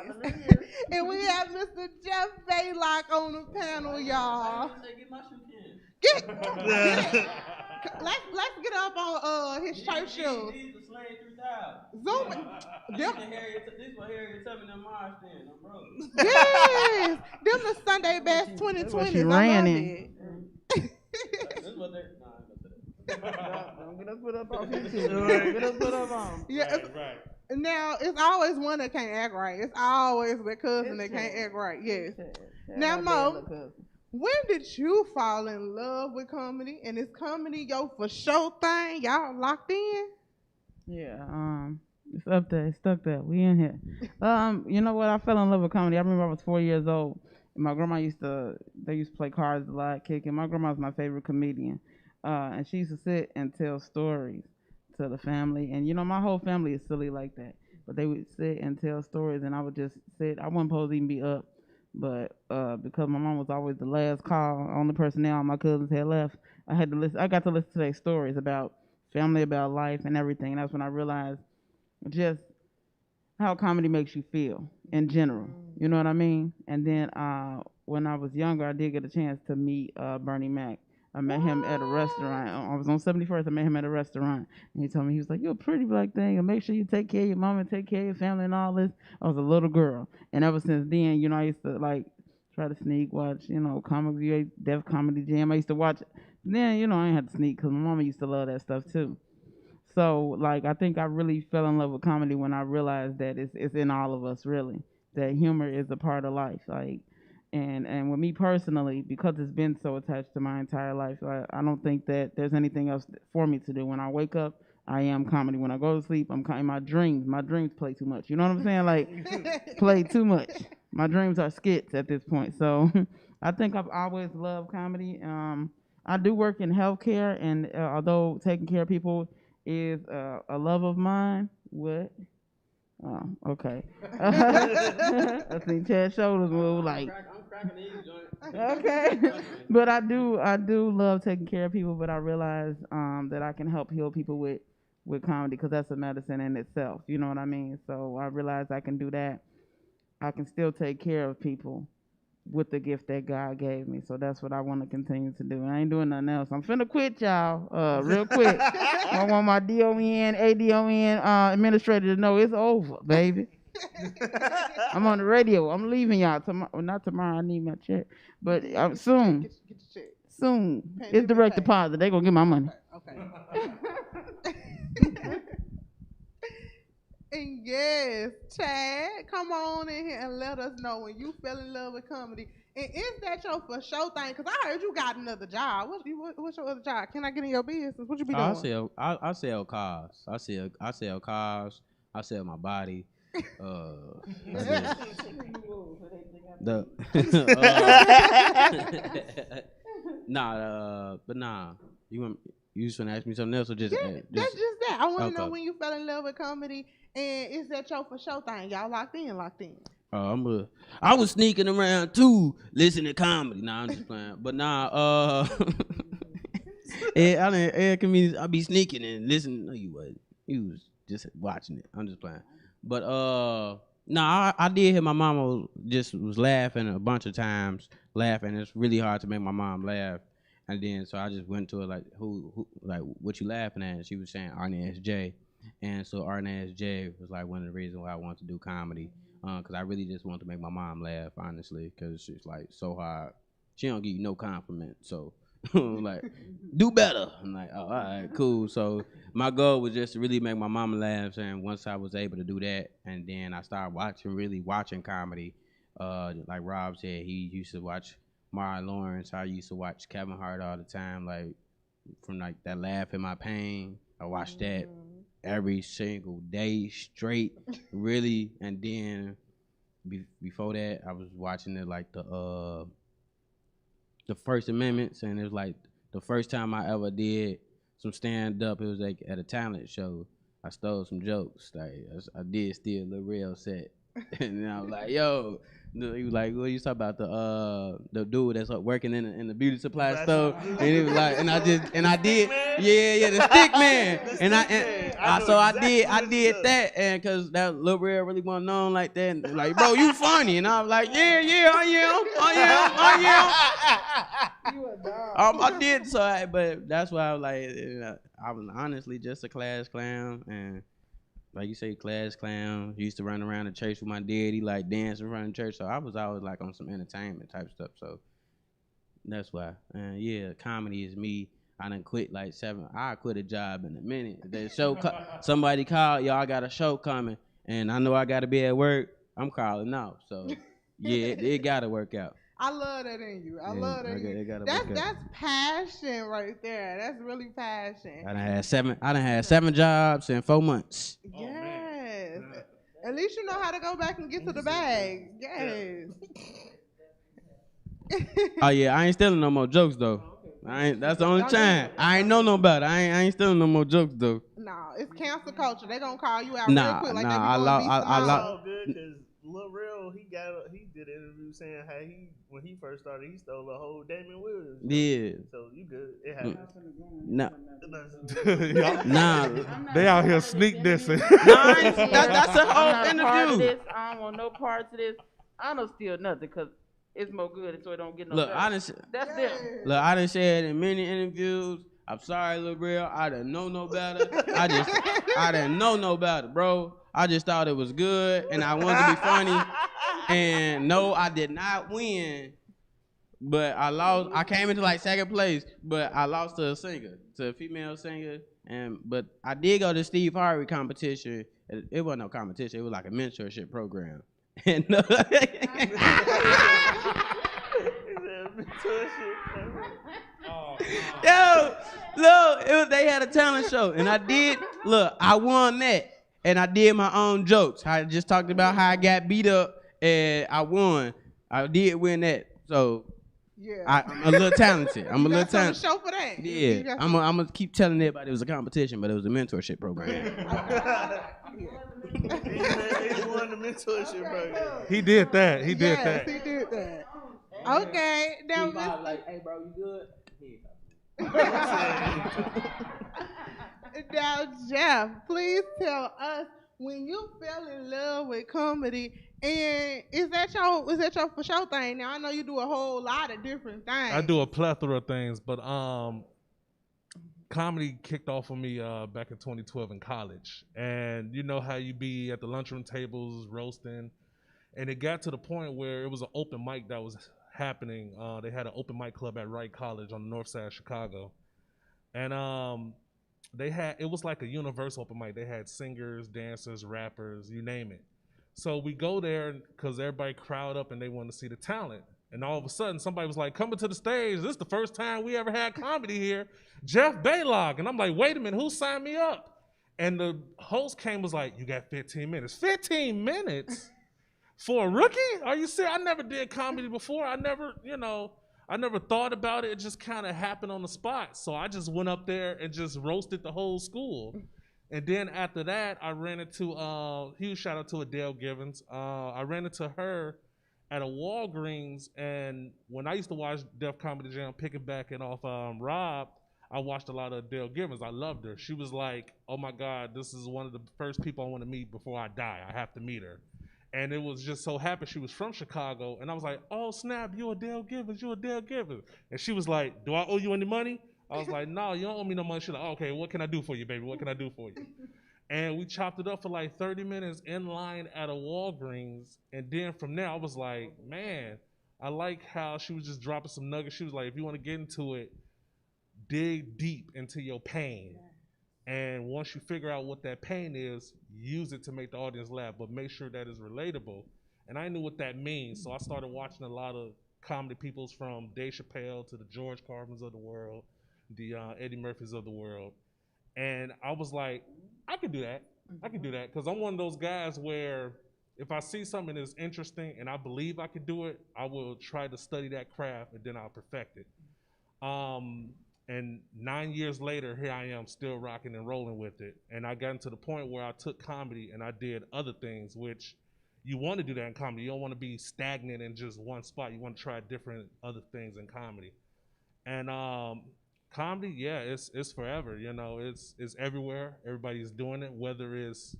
[SPEAKER 4] And we have Mr. Jeff Baylock on the panel, y'all. Get let's get up on his church shoes. Zoom it. Yes, them the Sunday best 2020s. I love it.
[SPEAKER 6] Don't get us put up on YouTube. Get us put up on.
[SPEAKER 4] Yeah. Right. Now it's always one that can't act right. It's always the cousin that can't act right. Yes. Now, Mo, when did you fall in love with comedy? And is comedy your for sure thing? Y'all locked in?
[SPEAKER 6] Yeah, it's up there. It's stuck there. We in here. You know what? I fell in love with comedy. I remember I was 4 years old, and my grandma used to play cards a lot, kicking. My grandma was my favorite comedian, and she used to sit and tell stories to the family. And you know, my whole family is silly like that, but they would sit and tell stories, and I would just sit. I wasn't supposed to even be up, but because my mom was always the last call, only personnel all my cousins had left, I had to listen. I got to listen to their stories about family, about life, and everything. And that's when I realized just how comedy makes you feel in general. You know what I mean? And then when I was younger, I did get a chance to meet Bernie Mac. I met him at a restaurant. I was on 71st. I met him at a restaurant. And he told me, he was like, you're a pretty black thing. And make sure you take care of your mom and take care of your family and all this. I was a little girl. And ever since then, you know, I used to like try to sneak watch, you know, Comic View, Def Comedy Jam. I used to watch it. Then, you know, I ain't had to sneak because my mama used to love that stuff too. So, like, I think I really fell in love with comedy when I realized that it's in all of us, really. That humor is a part of life. Like, and with me personally, because it's been so attached to my entire life, I don't think that there's anything else for me to do. When I wake up, I am comedy. When I go to sleep, I'm in my dreams play too much. You know what I'm saying? Like, play too much. My dreams are skits at this point. So I think I've always loved comedy. I do work in healthcare, and although taking care of people is a love of mine. What? Oh, okay. I seen Chad's shoulders move like.
[SPEAKER 7] I'm cracking these joints.
[SPEAKER 6] Okay. But I do love taking care of people, but I realize that I can help heal people with comedy because that's a medicine in itself. You know what I mean? So I realize I can do that. I can still take care of people with the gift that God gave me. So that's what I want to continue to do. I ain't doing nothing else. I'm finna quit, y'all, real quick. I want my DON, ADON administrator to know it's over, baby. I'm on the radio. I'm leaving y'all tomorrow. Well, not tomorrow. I need my check. But soon.
[SPEAKER 4] Get your check.
[SPEAKER 6] Soon.
[SPEAKER 4] Pay
[SPEAKER 6] It's direct
[SPEAKER 4] pay.
[SPEAKER 6] deposit. They gonna get my money.
[SPEAKER 4] Okay. And yes, Chad, come on in here and let us know when you fell in love with comedy. And is that your for sure thing? Because I heard you got another job. What's your other job? Can I get in your business? What you be doing?
[SPEAKER 7] I sell cars. I sell cars. I sell my body. Nah. You just wanna ask me something else or just?
[SPEAKER 4] Yeah, that's just that. I want to know
[SPEAKER 7] Okay.
[SPEAKER 4] when you fell in love with comedy, and is that your for sure thing? Y'all locked in?
[SPEAKER 7] I was sneaking around too, listening to comedy. Nah, I'm just playing. But nah, comedians, I be sneaking and listening. No, you wasn't. You was just watching it. I'm just playing. But nah, I did hear my mama was laughing a bunch of times, laughing. It's really hard to make my mom laugh. And then so I just went to her like, who like, what you laughing at? And she was saying RNSJ. And so RNSJ was like one of the reasons why I wanted to do comedy. Because I really just wanted to make my mom laugh, honestly, because she's like so hard. She don't give you no compliment. So like, do better. I'm like, oh, all right, cool. So my goal was just to really make my mama laugh. And once I was able to do that, and then I started really watching comedy. Like Rob said, he used to watch Martin Lawrence. I used to watch Kevin Hart all the time, like from like that Laugh in My Pain. I watched that every single day straight, really. And then before that, I was watching it like the First Amendments, and it was like the first time I ever did some stand up. It was like at a talent show. I stole some jokes. Like I did steal the real set, and then I was like, yo. He was like, "What you talking about the dude that's working in the beauty supply store?" And he was like, and I did, yeah, the stick man. I did that, and cause that Lil Real really wasn't known like that. And like, bro, you funny, and I was like, yeah, I am. I did so, but that's why I was like, I was honestly just a class clown, and. Like you say, class clown. Used to run around the church with my daddy, like dancing around the church. So I was always like on some entertainment type stuff. So that's why. Yeah, comedy is me. I done quit like 7. I quit a job in a minute. The show, somebody called, y'all got a show coming, and I know I got to be at work. I'm calling out. So yeah, it got to work out.
[SPEAKER 4] I love that in you. I love that in you. That's passion right there. That's really passion.
[SPEAKER 7] I done had 7 jobs in 4 months.
[SPEAKER 4] Yes. At least you know how to go back and get to the bag. Yes.
[SPEAKER 7] Oh yeah, I ain't stealing no more jokes though. That's the only time. I ain't know no better. I ain't stealing no more jokes though.
[SPEAKER 4] No, it's cancel culture. They gonna call you out real quick like
[SPEAKER 7] I
[SPEAKER 5] all good because Lil Real, he did an interview saying how when he first started, he stole a whole Damon Williams.
[SPEAKER 7] Yeah.
[SPEAKER 5] So you good? It happened.
[SPEAKER 7] Nah.
[SPEAKER 8] They out here sneak dissing.
[SPEAKER 7] That's a whole interview.
[SPEAKER 6] I don't want no parts of this. I don't steal nothing because it's more good, so it don't get no
[SPEAKER 7] Look,
[SPEAKER 6] better.
[SPEAKER 7] I done,
[SPEAKER 6] That's them.
[SPEAKER 7] look, I done said in many interviews, I'm sorry, Lil Real, I didn't know no better. I didn't know no better, bro. I just thought it was good, and I wanted to be funny. And no, I did not win, but I lost. I came into like second place, but I lost to a singer, to a female singer. But I did go to Steve Harvey competition. It wasn't no competition. It was like a mentorship program. And yo, look, they had a talent show, and I won that, and I did my own jokes. I just talked about how I got beat up, and I won. I did win that, so
[SPEAKER 4] Yeah.
[SPEAKER 7] I'm a little talented. I'm a little
[SPEAKER 4] That's on the
[SPEAKER 7] talented.
[SPEAKER 4] show for that.
[SPEAKER 7] Yeah, I'm gonna keep telling everybody it was a competition, but it was a mentorship program.
[SPEAKER 5] He won the mentorship program.
[SPEAKER 8] He did that. He did
[SPEAKER 4] Yes,
[SPEAKER 8] that.
[SPEAKER 4] he did that. Okay, now
[SPEAKER 7] Steve Harvey like, hey bro, you good?
[SPEAKER 4] Now, Jeff, please tell us when you fell in love with comedy, and is that your for sure thing? Now I know you do a whole lot of different things.
[SPEAKER 8] I do a plethora of things, but comedy kicked off for me back in 2012 in college. And you know how you be at the lunchroom tables roasting, and it got to the point where it was an open mic that was happening. They had an open mic club at Wright College on the north side of Chicago, and it was like a universal open mic. They had singers, dancers, rappers, you name it. So we go there because everybody crowd up and they want to see the talent. And all of a sudden, somebody was like, coming to the stage, this is the first time we ever had comedy here, Jeff Baylock. And I'm like, wait a minute, who signed me up? And the host came, was like, you got 15 minutes. 15 minutes? For a rookie? Are you serious? I never did comedy before. I never thought about it. It just kind of happened on the spot. So I just went up there and just roasted the whole school. And then after that, I ran into, huge shout out to Adele Givens. I ran into her at a Walgreens, and when I used to watch Def Comedy Jam, piggybacking off Rob, I watched a lot of Adele Givens. I loved her. She was like, oh my God, this is one of the first people I want to meet before I die. I have to meet her. And it was just so happy she was from Chicago, and I was like, oh snap, you Adele Givens, you Adele Givens. And she was like, do I owe you any money? I was like, no, you don't owe me no money. She's like, oh, okay, what can I do for you, baby? What can I do for you? And we chopped it up for like 30 minutes in line at a Walgreens. And then from there, I was like, man, I like how she was just dropping some nuggets. She was like, if you want to get into it, dig deep into your pain. And once you figure out what that pain is, use it to make the audience laugh, but make sure that is relatable. And I knew what that means. So I started watching a lot of comedy peoples, from Dave Chappelle to the George Carlins of the world, the Eddie Murphys of the world. And I was like, I can do that. I can do that. Because I'm one of those guys where if I see something that's interesting and I believe I can do it, I will try to study that craft and then I'll perfect it. And 9 years later, here I am still rocking and rolling with it. And I got into the point where I took comedy and I did other things, which you want to do that in comedy. You don't want to be stagnant in just one spot. You want to try different other things in comedy. And comedy, yeah, it's forever. You know, it's everywhere. Everybody's doing it, whether it's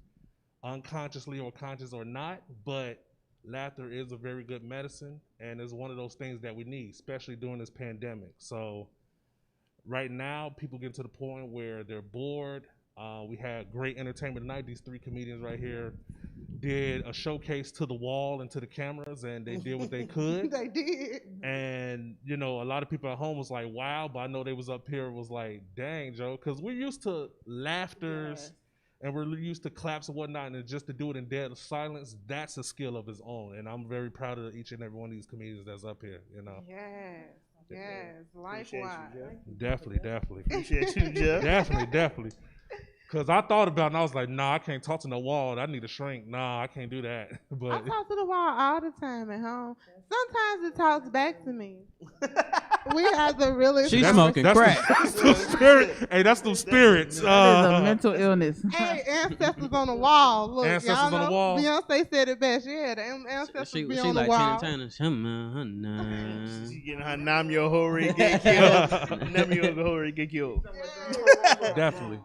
[SPEAKER 8] unconsciously or conscious or not. But laughter is a very good medicine, and it's one of those things that we need, especially during this pandemic. So right now, people get to the point where they're bored. We had great entertainment tonight. These three comedians right here did a showcase to the wall and to the cameras, and they did what they could.
[SPEAKER 4] They did.
[SPEAKER 8] And, you know, a lot of people at home was like, wow, but I know they was up here was like, dang, Joe, because we're used to laughters, and we're used to claps and whatnot, and just to do it in dead silence, that's a skill of its own. And I'm very proud of each and every one of these comedians that's up here, you know.
[SPEAKER 4] Yes, likewise.
[SPEAKER 8] Definitely.
[SPEAKER 5] Appreciate you, Jeff.
[SPEAKER 8] Definitely. Because I thought about it, and I was like, nah, I can't talk to no wall. I need a shrink. Nah, I can't do that.
[SPEAKER 4] I
[SPEAKER 8] But
[SPEAKER 4] talk to the wall all the time at home. Sometimes it talks back to me. We have the realest.
[SPEAKER 7] She's smoking crack.
[SPEAKER 8] That's the spirit. Hey, that's the spirits.
[SPEAKER 6] That is a mental illness.
[SPEAKER 4] Hey, ancestors on the wall. Look,
[SPEAKER 8] Ancestors
[SPEAKER 4] y'all know,
[SPEAKER 8] on the wall.
[SPEAKER 4] Beyonce said it best. Yeah, the ancestors
[SPEAKER 7] She
[SPEAKER 4] be on the
[SPEAKER 7] like
[SPEAKER 4] wall.
[SPEAKER 7] Tina Turner.
[SPEAKER 5] She getting her Nam Yo Hori get killed. Nam Yo Hori get killed.
[SPEAKER 8] Definitely.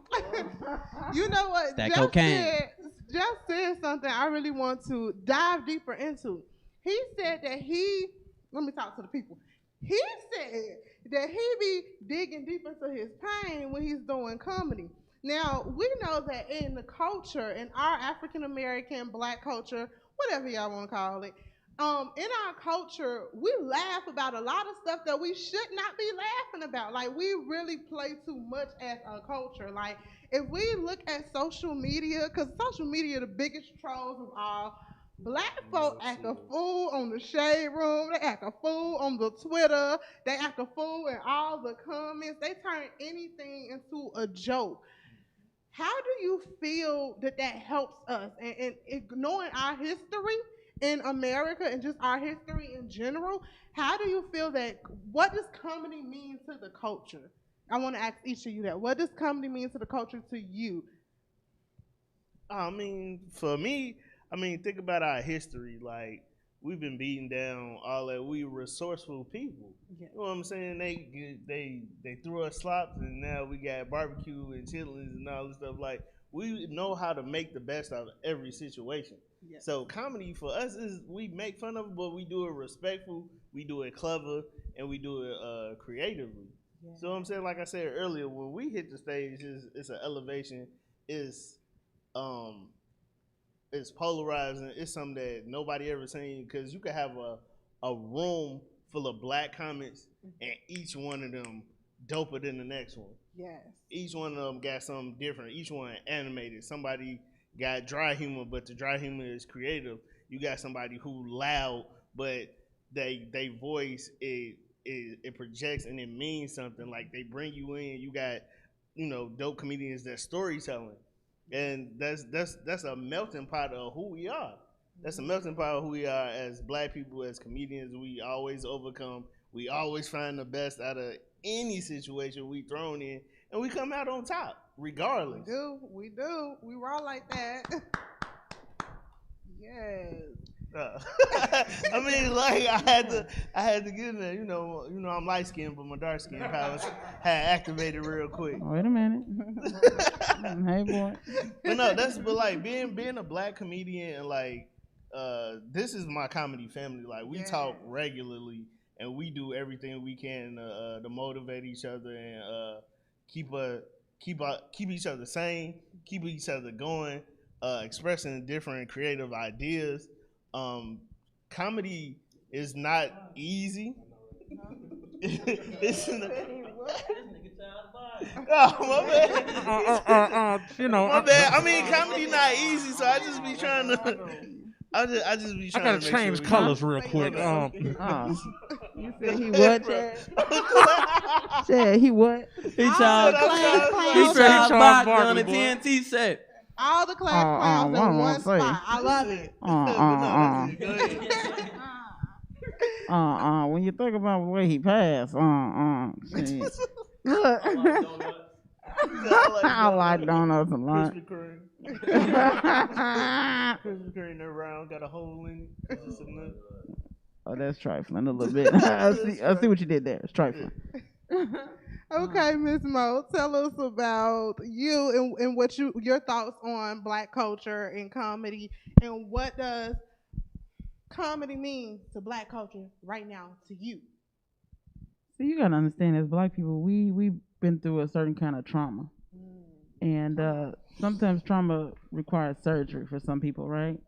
[SPEAKER 4] You know what?
[SPEAKER 7] That cocaine.
[SPEAKER 4] Jeff said something I really want to dive deeper into. He said that he let me talk to the people. He said that he be digging deep into his pain when he's doing comedy. Now, we know that in the culture, in our African American, black culture, whatever y'all want to call it, in our culture, we laugh about a lot of stuff that we should not be laughing about. Like, we really play too much as a culture. Like, if we look at social media, because social media are the biggest trolls of all, black folk act a fool on the shade room. They act a fool on the Twitter. They act a fool in all the comments. They turn anything into a joke. How do you feel that that helps us? And knowing our history in America and just our history in general, how do you feel that, what does comedy mean to the culture? I want to ask each of you that. What does comedy mean to the culture to you?
[SPEAKER 5] I mean, for me, think about our history. Like, we've been beaten down all that. We resourceful people.
[SPEAKER 4] Yeah.
[SPEAKER 5] You know what I'm saying? They threw us slops, and now we got barbecue and chitlins and all this stuff. Like, we know how to make the best out of every situation.
[SPEAKER 4] Yes.
[SPEAKER 5] So comedy for us is, we make fun of it, but we do it respectful, we do it clever, and we do it creatively. Yeah. So I'm saying, like I said earlier, when we hit the stage, it's an elevation. It's polarizing. It's something that nobody ever seen, because you could have a room full of black comics, and each one of them doper than the next one.
[SPEAKER 4] Yes.
[SPEAKER 5] Each one of them got something different. Each one animated. Somebody got dry humor, but the dry humor is creative. You got somebody who loud, but they voice it projects and it means something. Like, they bring you in. You got, dope comedians that storytelling. And that's a melting pot of who we are. That's a melting pot of who we are as black people, as comedians. We always overcome. We always find the best out of any situation we thrown in, and we come out on top, regardless.
[SPEAKER 4] We do. We roll like that. Yes.
[SPEAKER 5] I mean, like, I had to get in there. I'm light skinned, but my dark skin powers had activated real quick.
[SPEAKER 6] Wait a minute. Hey, boy.
[SPEAKER 5] But like being a black comedian, and like, this is my comedy family. Like, we talk regularly, and we do everything we can to motivate each other and keep each other sane, keep each other going, expressing different creative ideas. Comedy is not easy. It's not, oh, my bad. My bad. I mean, comedy not easy, so I just be trying to. I just be trying to.
[SPEAKER 8] I gotta change colors real quick.
[SPEAKER 6] You said he what, Chad? Chad, he what?
[SPEAKER 7] He tried on the TNT set.
[SPEAKER 4] All the class clowns in one spot. I love it.
[SPEAKER 6] When you think about the way he passed, Look. I like donuts a lot.
[SPEAKER 5] Krispy Kreme. Krispy Kreme around, got a hole in it. Just a nut.
[SPEAKER 6] Oh, that's trifling a little bit. I see what you did there. It's trifling.
[SPEAKER 4] Okay, Miss Mo, tell us about you and what your thoughts on black culture and comedy, and what does comedy mean to black culture right now to you?
[SPEAKER 6] So you gotta understand, as black people, we've been through a certain kind of trauma, and sometimes trauma requires surgery for some people, right?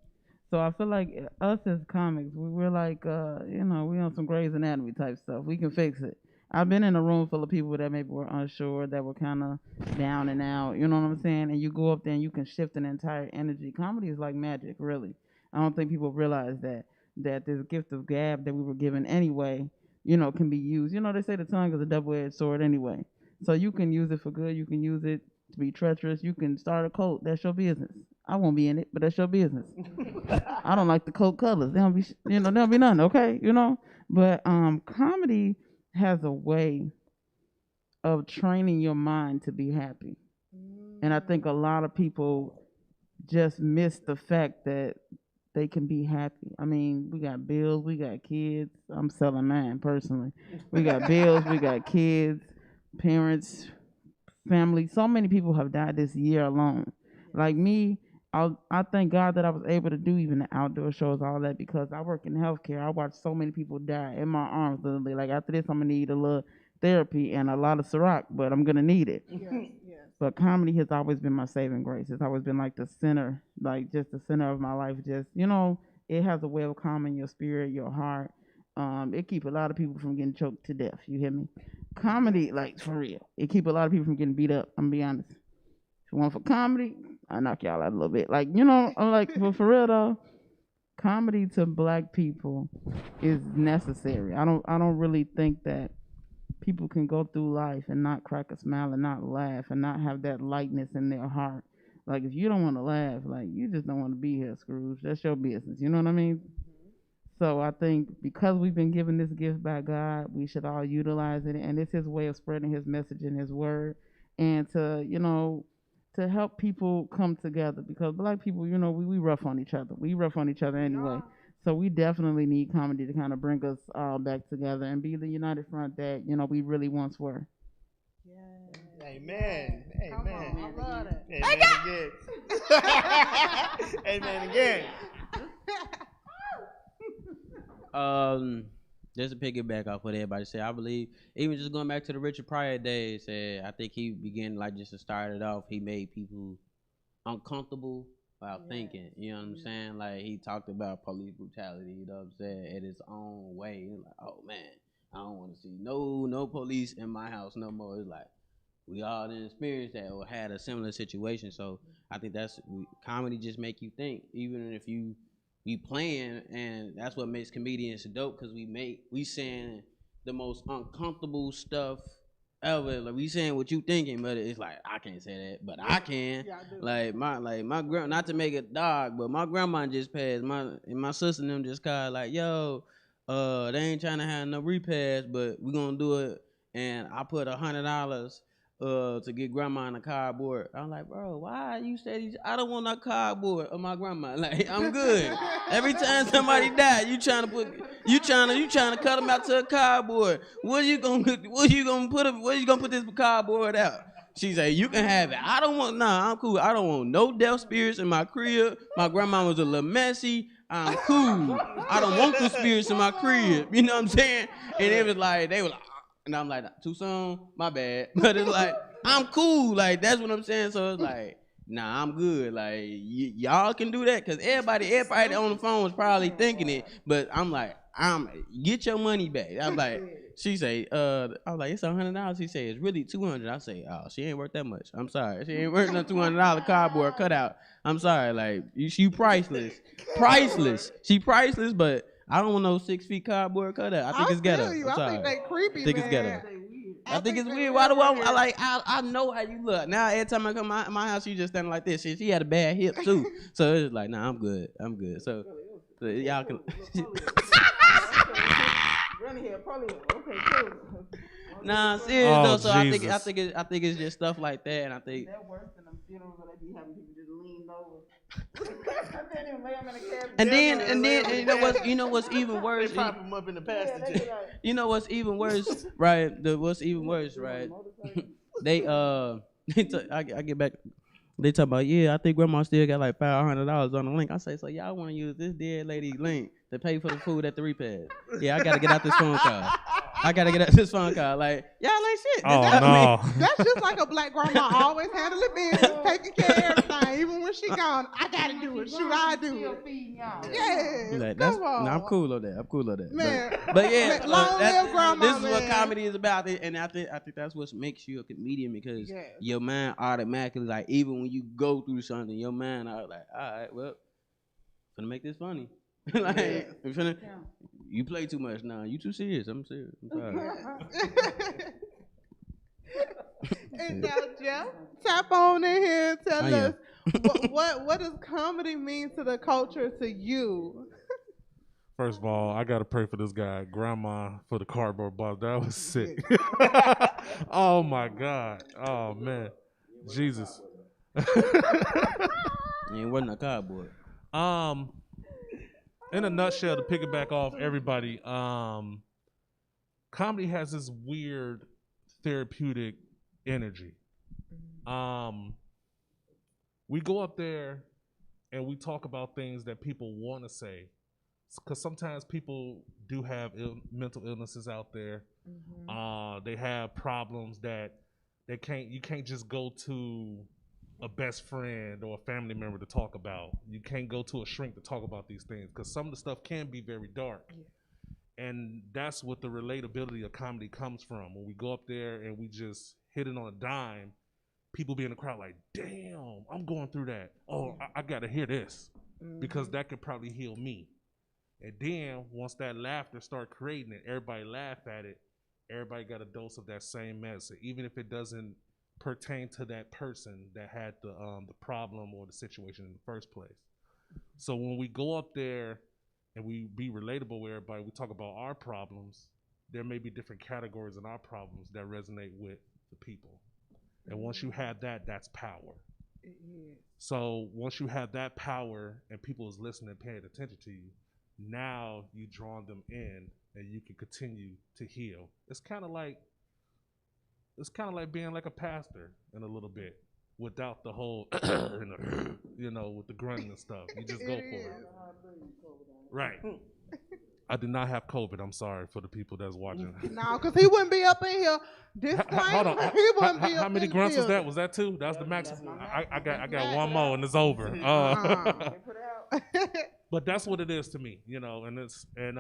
[SPEAKER 6] So I feel like us as comics, we're like, we on some Grey's Anatomy type stuff. We can fix it. I've been in a room full of people that maybe were unsure, that were kind of down and out, you know what I'm saying? And you go up there and you can shift an entire energy. Comedy is like magic, really. I don't think people realize that this gift of gab that we were given anyway, can be used. They say the tongue is a double-edged sword anyway. So you can use it for good. You can use it to be treacherous. You can start a cult. That's your business. I won't be in it, but that's your business. I don't like the cult colors. They don't be, there'll be none, okay? But comedy has a way of training your mind to be happy. And I think a lot of people just miss the fact that they can be happy. I mean, we got bills, we got kids. I'm selling mine personally. We got bills, we got kids, parents, family. So many people have died this year alone. Like me, I thank God that I was able to do even the outdoor shows, all that, because I work in healthcare. I watch so many people die in my arms literally. Like after this, I'm gonna need a little therapy and a lot of Ciroc, but I'm gonna need it.
[SPEAKER 4] Yes, yes.
[SPEAKER 6] But comedy has always been my saving grace. It's always been like the center, like just the center of my life. Just it has a way of calming your spirit, your heart. It keep a lot of people from getting choked to death. You hear me? Comedy, like for real, it keep a lot of people from getting beat up. I'm gonna be honest. If you want for comedy, I knock y'all out a little bit. Like I'm like for real though, comedy to black people is necessary. I don't really think that people can go through life and not crack a smile and not laugh and not have that lightness in their heart. Like if you don't want to laugh, like you just don't want to be here, Scrooge. That's your business. You know what I mean? So I think because we've been given this gift by God, we should all utilize it, and it's His way of spreading His message and His word, and to help people come together. Because black people, we rough on each other. We rough on each other anyway. So we definitely need comedy to kind of bring us all back together and be the united front that we really once were.
[SPEAKER 5] Amen. Amen.
[SPEAKER 4] I love that.
[SPEAKER 5] Amen again.
[SPEAKER 7] Just to piggyback off what everybody said, I believe even just going back to the Richard Pryor days, I think he began like just to start it off. He made people uncomfortable without thinking. You know what I'm saying? Like he talked about police brutality. You know what I'm saying? In his own way. Like, oh man, I don't want to see no police in my house no more. It's like we all didn't experience that or had a similar situation. So I think comedy just make you think, even if you be playing, and that's what makes comedians dope, because we saying the most uncomfortable stuff ever. Like we saying what you thinking, but it's like I can't say that, but I can.
[SPEAKER 4] Yeah, I do.
[SPEAKER 7] Like my grandma, not to make it dark, but my grandma just passed. My sister and them just called like, yo, they ain't trying to have no repast, but we gonna do it. And I put $100 to get grandma in a cardboard. I'm like, bro, why you say I don't want no cardboard of my grandma? Like, I'm good. Every time somebody die, you trying to cut them out to a cardboard. Where you gonna put this cardboard out? She say, you can have it. I'm cool. I don't want no death spirits in my crib. My grandma was a little messy. I'm cool. I don't want the spirits in my crib. You know what I'm saying? And it was like, they were like, and I'm like, too soon? My bad. But it's like, I'm cool. Like, that's what I'm saying. So it's like, nah, I'm good. Like, y'all can do that. Because everybody on the phone was probably thinking it. But I'm like, get your money back. I'm like, she say, I was like, it's $100. She say, it's really $200. I say, oh, she ain't worth that much. I'm sorry. She ain't worth no $200 cardboard cutout. I'm sorry. Like, she priceless. Priceless. She priceless, but I don't want no 6 feet cardboard cutout. I think it's ghetto. I'm sorry.
[SPEAKER 4] I think they creepy,
[SPEAKER 7] I think it's ghetto. I think it's weird. Why do I know how you look. Now every time I come to my house, you just standing like this. She had a bad hip too. So it's like, nah, I'm good. So y'all can. Nah, serious though. So
[SPEAKER 8] Jesus.
[SPEAKER 7] I think it's just stuff like that, and I think.
[SPEAKER 6] They're worse than them funerals where they be having people just leaned over.
[SPEAKER 7] And then you know what's even worse?
[SPEAKER 5] They pop them up in the passenger.
[SPEAKER 7] You know what's even worse, right? What's even worse, right? I get back. They talk about, I think grandma still got like $500 on the link. I say, so y'all want to use this dead lady link to pay for the food at the repast? Yeah, I gotta get out this phone call. Like, y'all ain't shit.
[SPEAKER 8] Oh, no.
[SPEAKER 4] That's just like a black grandma always handling business, taking care of everything. Even when she gone, I gotta do it. Shoot, I do it. Yeah,
[SPEAKER 7] Like,
[SPEAKER 4] come on.
[SPEAKER 7] I'm cool on that.
[SPEAKER 4] Man,
[SPEAKER 7] But yeah,
[SPEAKER 4] long live grandma,
[SPEAKER 7] this is what
[SPEAKER 4] man.
[SPEAKER 7] comedy is about, and I think that's what makes you a comedian, because your mind automatically, like, even when you go through something, your mind are like, all right, well, I'm gonna make this funny. Like, you play too much now. You too serious. I'm serious. I'm sorry.
[SPEAKER 4] And now, Jeff, tap on in here and tell
[SPEAKER 7] yeah.
[SPEAKER 4] us what does comedy mean to the culture to you?
[SPEAKER 8] First of all, I gotta pray for this guy, grandma, for the cardboard box. That was sick. Oh my God. Oh man. Jesus.
[SPEAKER 7] You ain't wearing a cardboard.
[SPEAKER 8] In a nutshell, to piggyback off everybody, comedy has this weird therapeutic energy. We go up there and we talk about things that people want to say, because sometimes people do have mental illnesses out there. They have problems that you can't just go to a best friend or a family member to talk about. You can't go to a shrink to talk about these things, because some of the stuff can be very dark. And that's what the relatability of comedy comes from. When we go up there and we just hit it on a dime, people be in the crowd like, damn, I'm going through that. Oh, I got to hear this, because that could probably heal me. And then once that laughter start creating it, everybody laugh at it, everybody got a dose of that same medicine, even if it doesn't pertain to that person that had the problem or the situation in the first place. So when we go up there and we be relatable with everybody, we talk about our problems, there may be different categories in our problems that resonate with the people. And once you have that, that's power. So once you have that power and people is listening and paying attention to you, now you draw them in and you can continue to heal. It's kind of like being like a pastor in a little bit, without the whole, with the grunting and stuff. You just go for it. Right. I did not have COVID. I'm sorry for the people that's watching.
[SPEAKER 4] No, because he wouldn't be up in here.
[SPEAKER 8] Hold on.
[SPEAKER 4] He wouldn't be up
[SPEAKER 8] how many
[SPEAKER 4] in
[SPEAKER 8] grunts
[SPEAKER 4] here.
[SPEAKER 8] was that? Was that two? That's the maximum. I got one more and it's over. But that's what it is to me, and it's and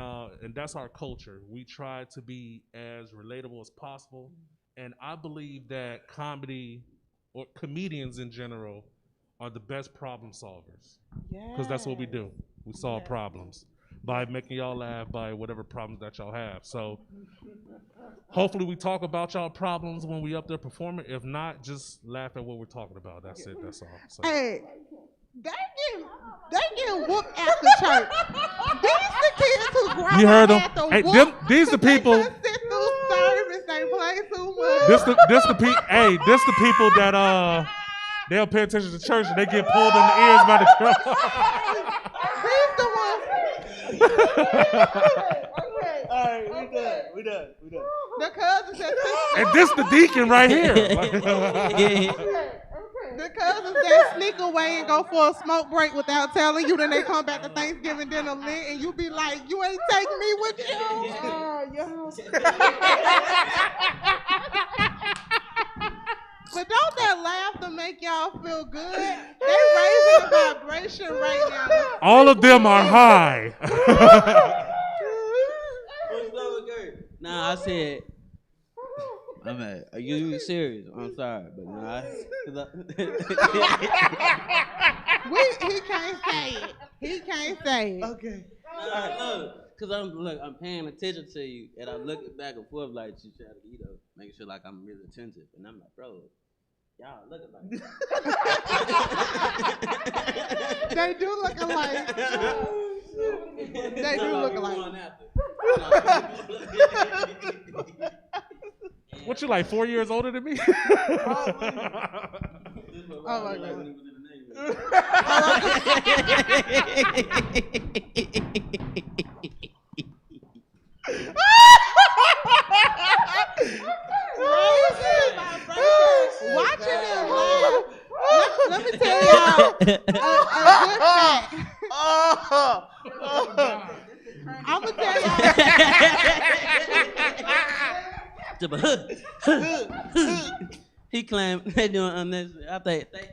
[SPEAKER 8] that's our culture. We try to be as relatable as possible, and I believe that comedy or comedians in general are the best problem solvers, because that's what we do. We solve problems by making y'all laugh by whatever problems that y'all have. So hopefully we talk about y'all problems when we up there performing. If not, just laugh at what we're talking about. That's it. That's all. So.
[SPEAKER 4] Hey, they getting whooped after church. These the kids who grandma
[SPEAKER 8] You heard them.
[SPEAKER 4] had to
[SPEAKER 8] Hey,
[SPEAKER 4] whoop
[SPEAKER 8] these the people.
[SPEAKER 4] They couldn't sit through service. They play too much.
[SPEAKER 8] This the people that they'll pay attention to church and they get pulled on the ears by the crowd.
[SPEAKER 4] These the ones.
[SPEAKER 5] Okay. All right, we done.
[SPEAKER 4] The cousins that
[SPEAKER 8] And this the deacon right here.
[SPEAKER 4] the cousins that sneak away and go for a smoke break without telling you, then they come back to Thanksgiving dinner lit, and you be like, you ain't taking me with you. But don't that laughter make y'all feel good? They raising the vibration right now.
[SPEAKER 8] All of them are high.
[SPEAKER 7] Nah, I said, are you serious? I'm sorry, but
[SPEAKER 4] He can't say it. He can't say it.
[SPEAKER 5] Okay.
[SPEAKER 7] Because I'm paying attention to you, and I'm looking back and forth like you try to, make sure like I'm really attentive, and I'm like, bro, y'all look alike.
[SPEAKER 4] They do look alike. They do look alike.
[SPEAKER 8] What, you like 4 years older than me?
[SPEAKER 4] Oh my God. Watching them laugh. Let me tell y'all a good fact. I'm gonna tell
[SPEAKER 7] y'all. He claimed they doing unnecessary. I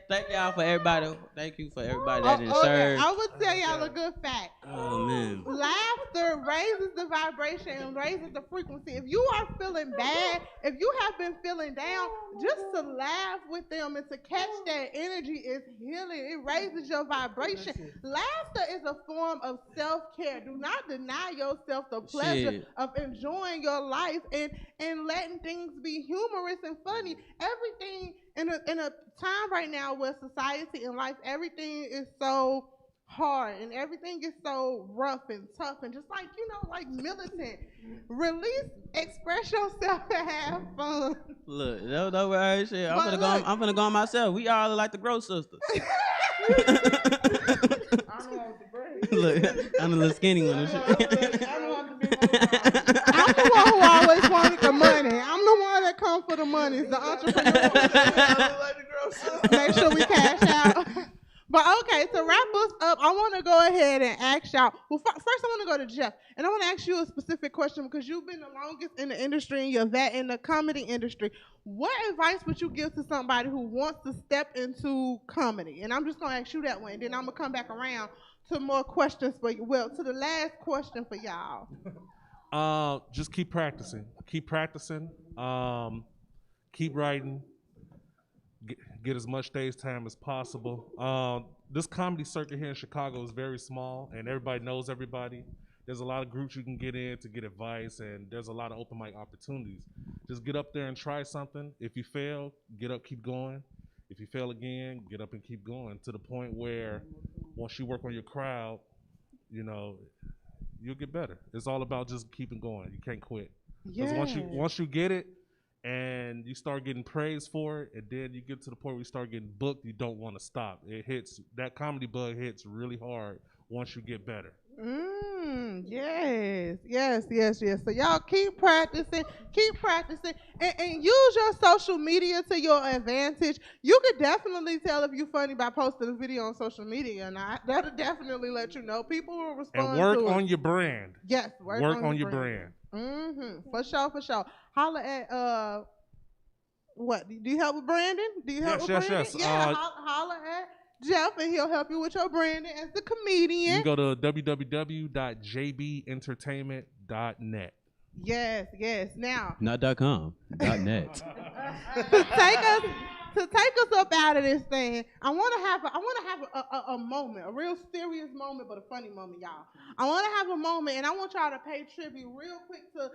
[SPEAKER 7] thank y'all for everybody. Thank you for everybody that didn't serve.
[SPEAKER 4] I would tell y'all a good fact.
[SPEAKER 7] Oh man.
[SPEAKER 4] Laughter raises the vibration and raises the frequency. If you are feeling bad, if you have been feeling down, just to laugh with them and to catch that energy is healing. It raises your vibration. Laughter is a form of self-care. Do not deny yourself the pleasure of enjoying your life and letting things be humorous and funny. Everything in a time right now where society and life, everything is so hard and everything is so rough and tough and just like, like militant. Release, express yourself and have fun.
[SPEAKER 7] Look, don't worry, shit. I'm gonna go on myself. We all look like the Gross Sisters. Look, I'm the little skinny one and shit.
[SPEAKER 4] I'm the one who always wanted the money. I'm the one that comes for the money. It's the entrepreneur. Make sure we cash out. But Okay, to wrap us up, I want to go ahead and ask y'all. Well, first I want to go to Jeff, and I want to ask you a specific question because you've been the longest in the industry and you're that in the comedy industry. What advice would you give to somebody who wants to step into comedy? And I'm just going to ask you that one, and then I'm going to come back around to more questions for you. Well, to the last question for y'all.
[SPEAKER 8] Just keep practicing. Keep practicing. Keep writing. Get as much stage time as possible. This comedy circuit here in Chicago is very small, and everybody knows everybody. There's a lot of groups you can get in to get advice, and there's a lot of open mic opportunities. Just get up there and try something. If you fail, get up, keep going. If you fail again, get up and keep going, to the point where once you work on your crowd, you know, you'll get better. It's all about just keeping going. You can't quit. Because once you get it, and you start getting praise for it, and then you get to the point where you start getting booked, you don't want to stop. That comedy bug hits really hard once you get better.
[SPEAKER 4] Yes. So y'all keep practicing, and use your social media to your advantage. You could definitely tell if you're funny by posting a video on social media or not. That'll definitely let you know. People will respond
[SPEAKER 8] and work
[SPEAKER 4] to
[SPEAKER 8] on
[SPEAKER 4] it.
[SPEAKER 8] your brand.
[SPEAKER 4] Yes,
[SPEAKER 8] work on your brand.
[SPEAKER 4] For sure. Holla at what? Do you help with branding?
[SPEAKER 8] Yes.
[SPEAKER 4] Yeah, holla at Jeff, and he'll help you with your branding as the comedian.
[SPEAKER 8] You can go to www.jbentertainment.net.
[SPEAKER 4] Yes. Now,
[SPEAKER 7] Not .com, .net.
[SPEAKER 4] to take us up out of this thing, I want to have a moment, a real serious moment, but a funny moment, y'all. I want to have a moment, and I want y'all to pay tribute real quick to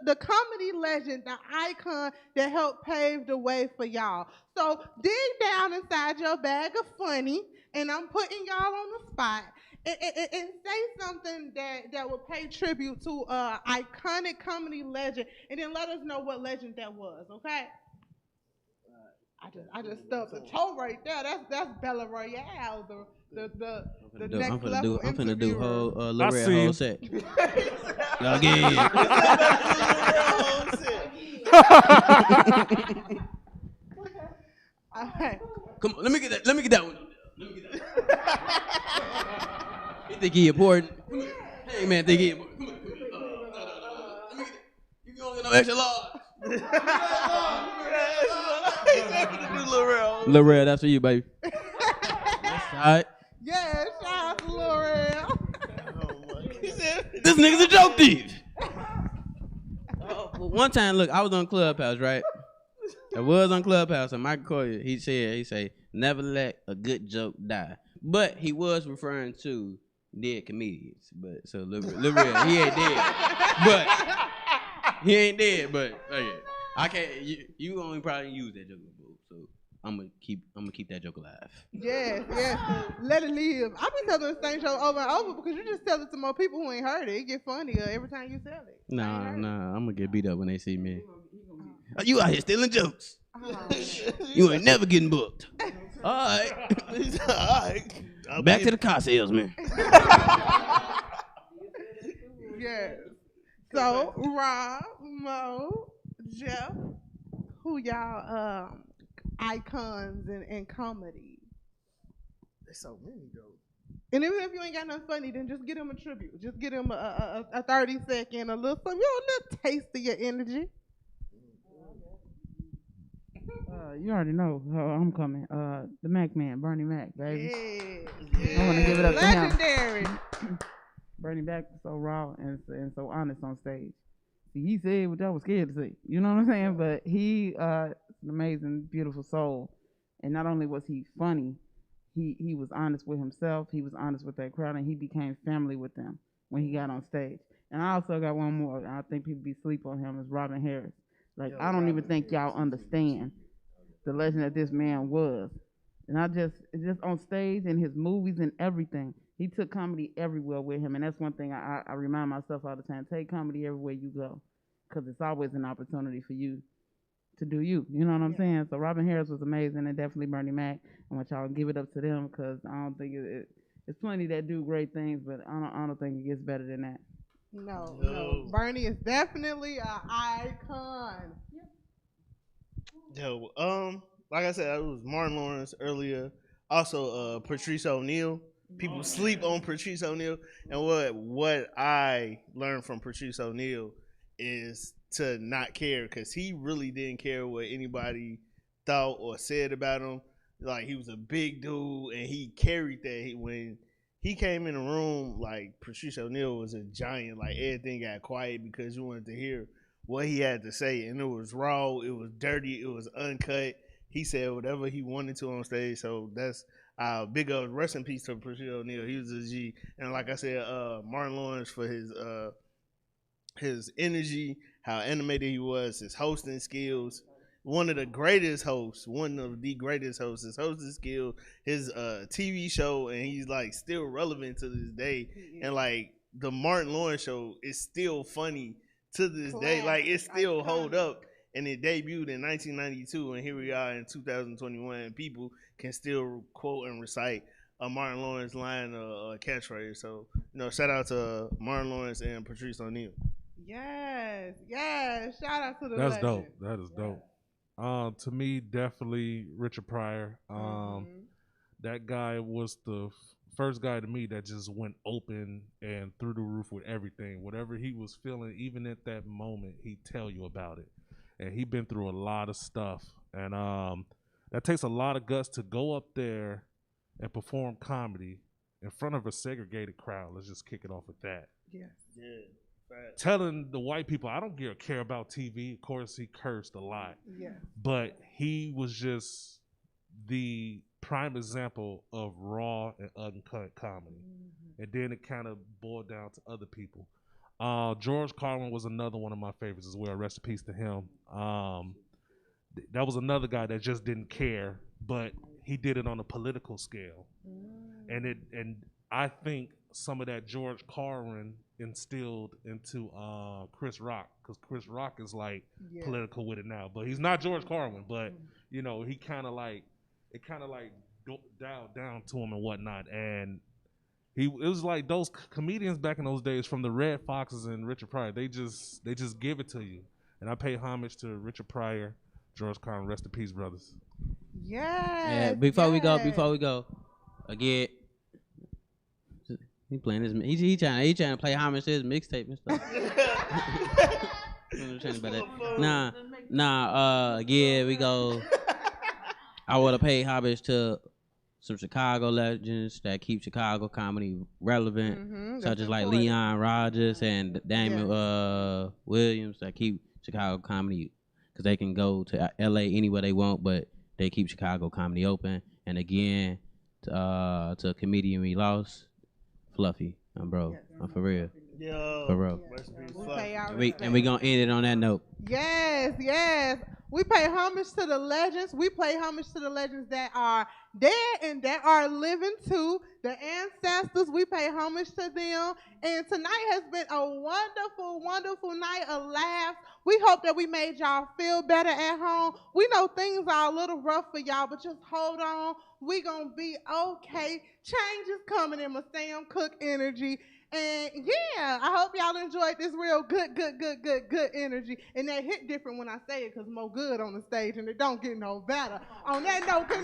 [SPEAKER 4] the comedy legend, the icon that helped pave the way for y'all. So dig down inside your bag of funny, and I'm putting y'all on the spot. And say something that will pay tribute to iconic comedy legend, and then let us know what legend that was, okay? I just stubbed the toe right there. That's Bella Royale, the next level
[SPEAKER 7] I'm finna do whole Lil Red
[SPEAKER 8] see
[SPEAKER 7] whole
[SPEAKER 8] you.
[SPEAKER 7] set. Y'all get it.
[SPEAKER 4] Okay.
[SPEAKER 7] Come on, let me get that one. You think he important? Hey man, think he important? Come on. Let me get that. You gonna get no extra large? Lil Red, that's for you, baby. That's right.
[SPEAKER 4] Yeah, shout out to L'Oreal.
[SPEAKER 7] This nigga's a joke thief. One time, look, I was on Clubhouse, right? I was on Clubhouse, and Michael Coyer, he said, never let a good joke die. But he was referring to dead comedians. But so Lil Red, he ain't dead. But he ain't dead. But okay, I can't. You only probably use that joke, so I'm gonna keep that joke alive.
[SPEAKER 4] Yes. Let it live. I've been telling the same show over and over because you just tell it to more people who ain't heard it. It get funnier every time you tell it.
[SPEAKER 7] Nah, I'm gonna get beat up when they see me. You out here stealing jokes. You ain't never getting booked. All right. Back to the car salesman.
[SPEAKER 4] Yes. So, Rob, Mo, Jeff, who y'all icons in comedy?
[SPEAKER 5] There's so many though.
[SPEAKER 4] And even if you ain't got nothing funny, then just get him a tribute. Just get him a 30-second, a little something, a little taste of your energy.
[SPEAKER 6] You already know how I'm coming. The Mac Man, Bernie Mac, baby.
[SPEAKER 4] Yeah.
[SPEAKER 6] I want to give it up to him.
[SPEAKER 4] Legendary.
[SPEAKER 6] Bernie Mac was so raw and so honest on stage. See, he said what y'all was scared to say. You know what I'm saying? But he an amazing, beautiful soul. And not only was he funny, he was honest with himself. He was honest with that crowd, and he became family with them when he got on stage. And I also got one more. I think people be sleep on him is Robin Harris. Like, I don't even think y'all understand the legend that this man was. And I just on stage and his movies and everything, he took comedy everywhere with him. And that's one thing I remind myself all the time. Take comedy everywhere you go, because it's always an opportunity for you to do you. You know what I'm saying? So Robin Harris was amazing, and definitely Bernie Mac. I want y'all to give it up to them, because I don't think it's plenty that do great things, but I don't think it gets better than that.
[SPEAKER 4] No. Bernie is definitely an icon.
[SPEAKER 5] Yo, like I said, it was Martin Lawrence earlier. Also, Patrice O'Neal. People sleep on Patrice O'Neal, and what I learned from Patrice O'Neal is to not care, because he really didn't care what anybody thought or said about him. Like, he was a big dude, and he carried that. When he came in the room, like, Patrice O'Neal was a giant. Like, everything got quiet because you wanted to hear what he had to say, and it was raw, it was dirty, it was uncut. He said whatever he wanted to on stage, so that's big up. Rest in peace to Patrice O'Neal. He was a G, and like I said, Martin Lawrence for his energy, how animated he was, his hosting skills. One of the greatest hosts, his hosting skills, his TV show, and he's like still relevant to this day. And like the Martin Lawrence show is still funny to this day. Like it still hold up. And it debuted in 1992, and here we are in 2021, and people can still quote and recite a Martin Lawrence line or a catchphrase. So, shout out to Martin Lawrence and Patrice O'Neal.
[SPEAKER 4] Yes. Shout out to the
[SPEAKER 8] That's
[SPEAKER 4] legend.
[SPEAKER 8] dope. That is dope. To me, definitely Richard Pryor. That guy was the first guy to me that just went open and through the roof with everything. Whatever he was feeling, even at that moment, he'd tell you about it. And he'd been through a lot of stuff. And that takes a lot of guts to go up there and perform comedy in front of a segregated crowd. Let's just kick it off with that.
[SPEAKER 4] Yes.
[SPEAKER 5] Yeah.
[SPEAKER 8] Telling the white people, I don't care about TV. Of course, he cursed a lot.
[SPEAKER 4] Yeah.
[SPEAKER 8] But he was just the prime example of raw and uncut comedy. And then it kind of boiled down to other people. George Carlin was another one of my favorites as well. Rest in peace to him. That was another guy that just didn't care, but he did it on a political scale. And I think some of that George Carlin instilled into Chris Rock, because Chris Rock is like political with it now, but he's not George Carlin. But he kind of like dialed down to him and whatnot. And it was like those comedians back in those days, from the Red Foxes and Richard Pryor, they just give it to you. And I pay homage to Richard Pryor, George Carlin. Rest in peace, brothers.
[SPEAKER 4] Yes.
[SPEAKER 7] Before we go, again, he playing his. He trying to play homage to his mixtape and stuff. Again, we go. I would have paid homage to some Chicago legends that keep Chicago comedy relevant, such as like Leon Rogers and Damon Williams, that keep Chicago comedy, because they can go to LA anywhere they want, but they keep Chicago comedy open. And again, to a comedian we lost, Fluffy, bro, for real.
[SPEAKER 5] Yo,
[SPEAKER 7] for real. And we gonna end it on that note.
[SPEAKER 4] Yes. We pay homage to the legends. We pay homage to the legends that are dead and that are living too. The ancestors, we pay homage to them. And tonight has been a wonderful, wonderful night of laughs. We hope that we made y'all feel better at home. We know things are a little rough for y'all, but just hold on. We gonna be okay. Change is coming in my Sam Cooke energy. And yeah, I hope y'all enjoyed this real good energy. And that hit different when I say it, because more good on the stage and it don't get no better. On that note,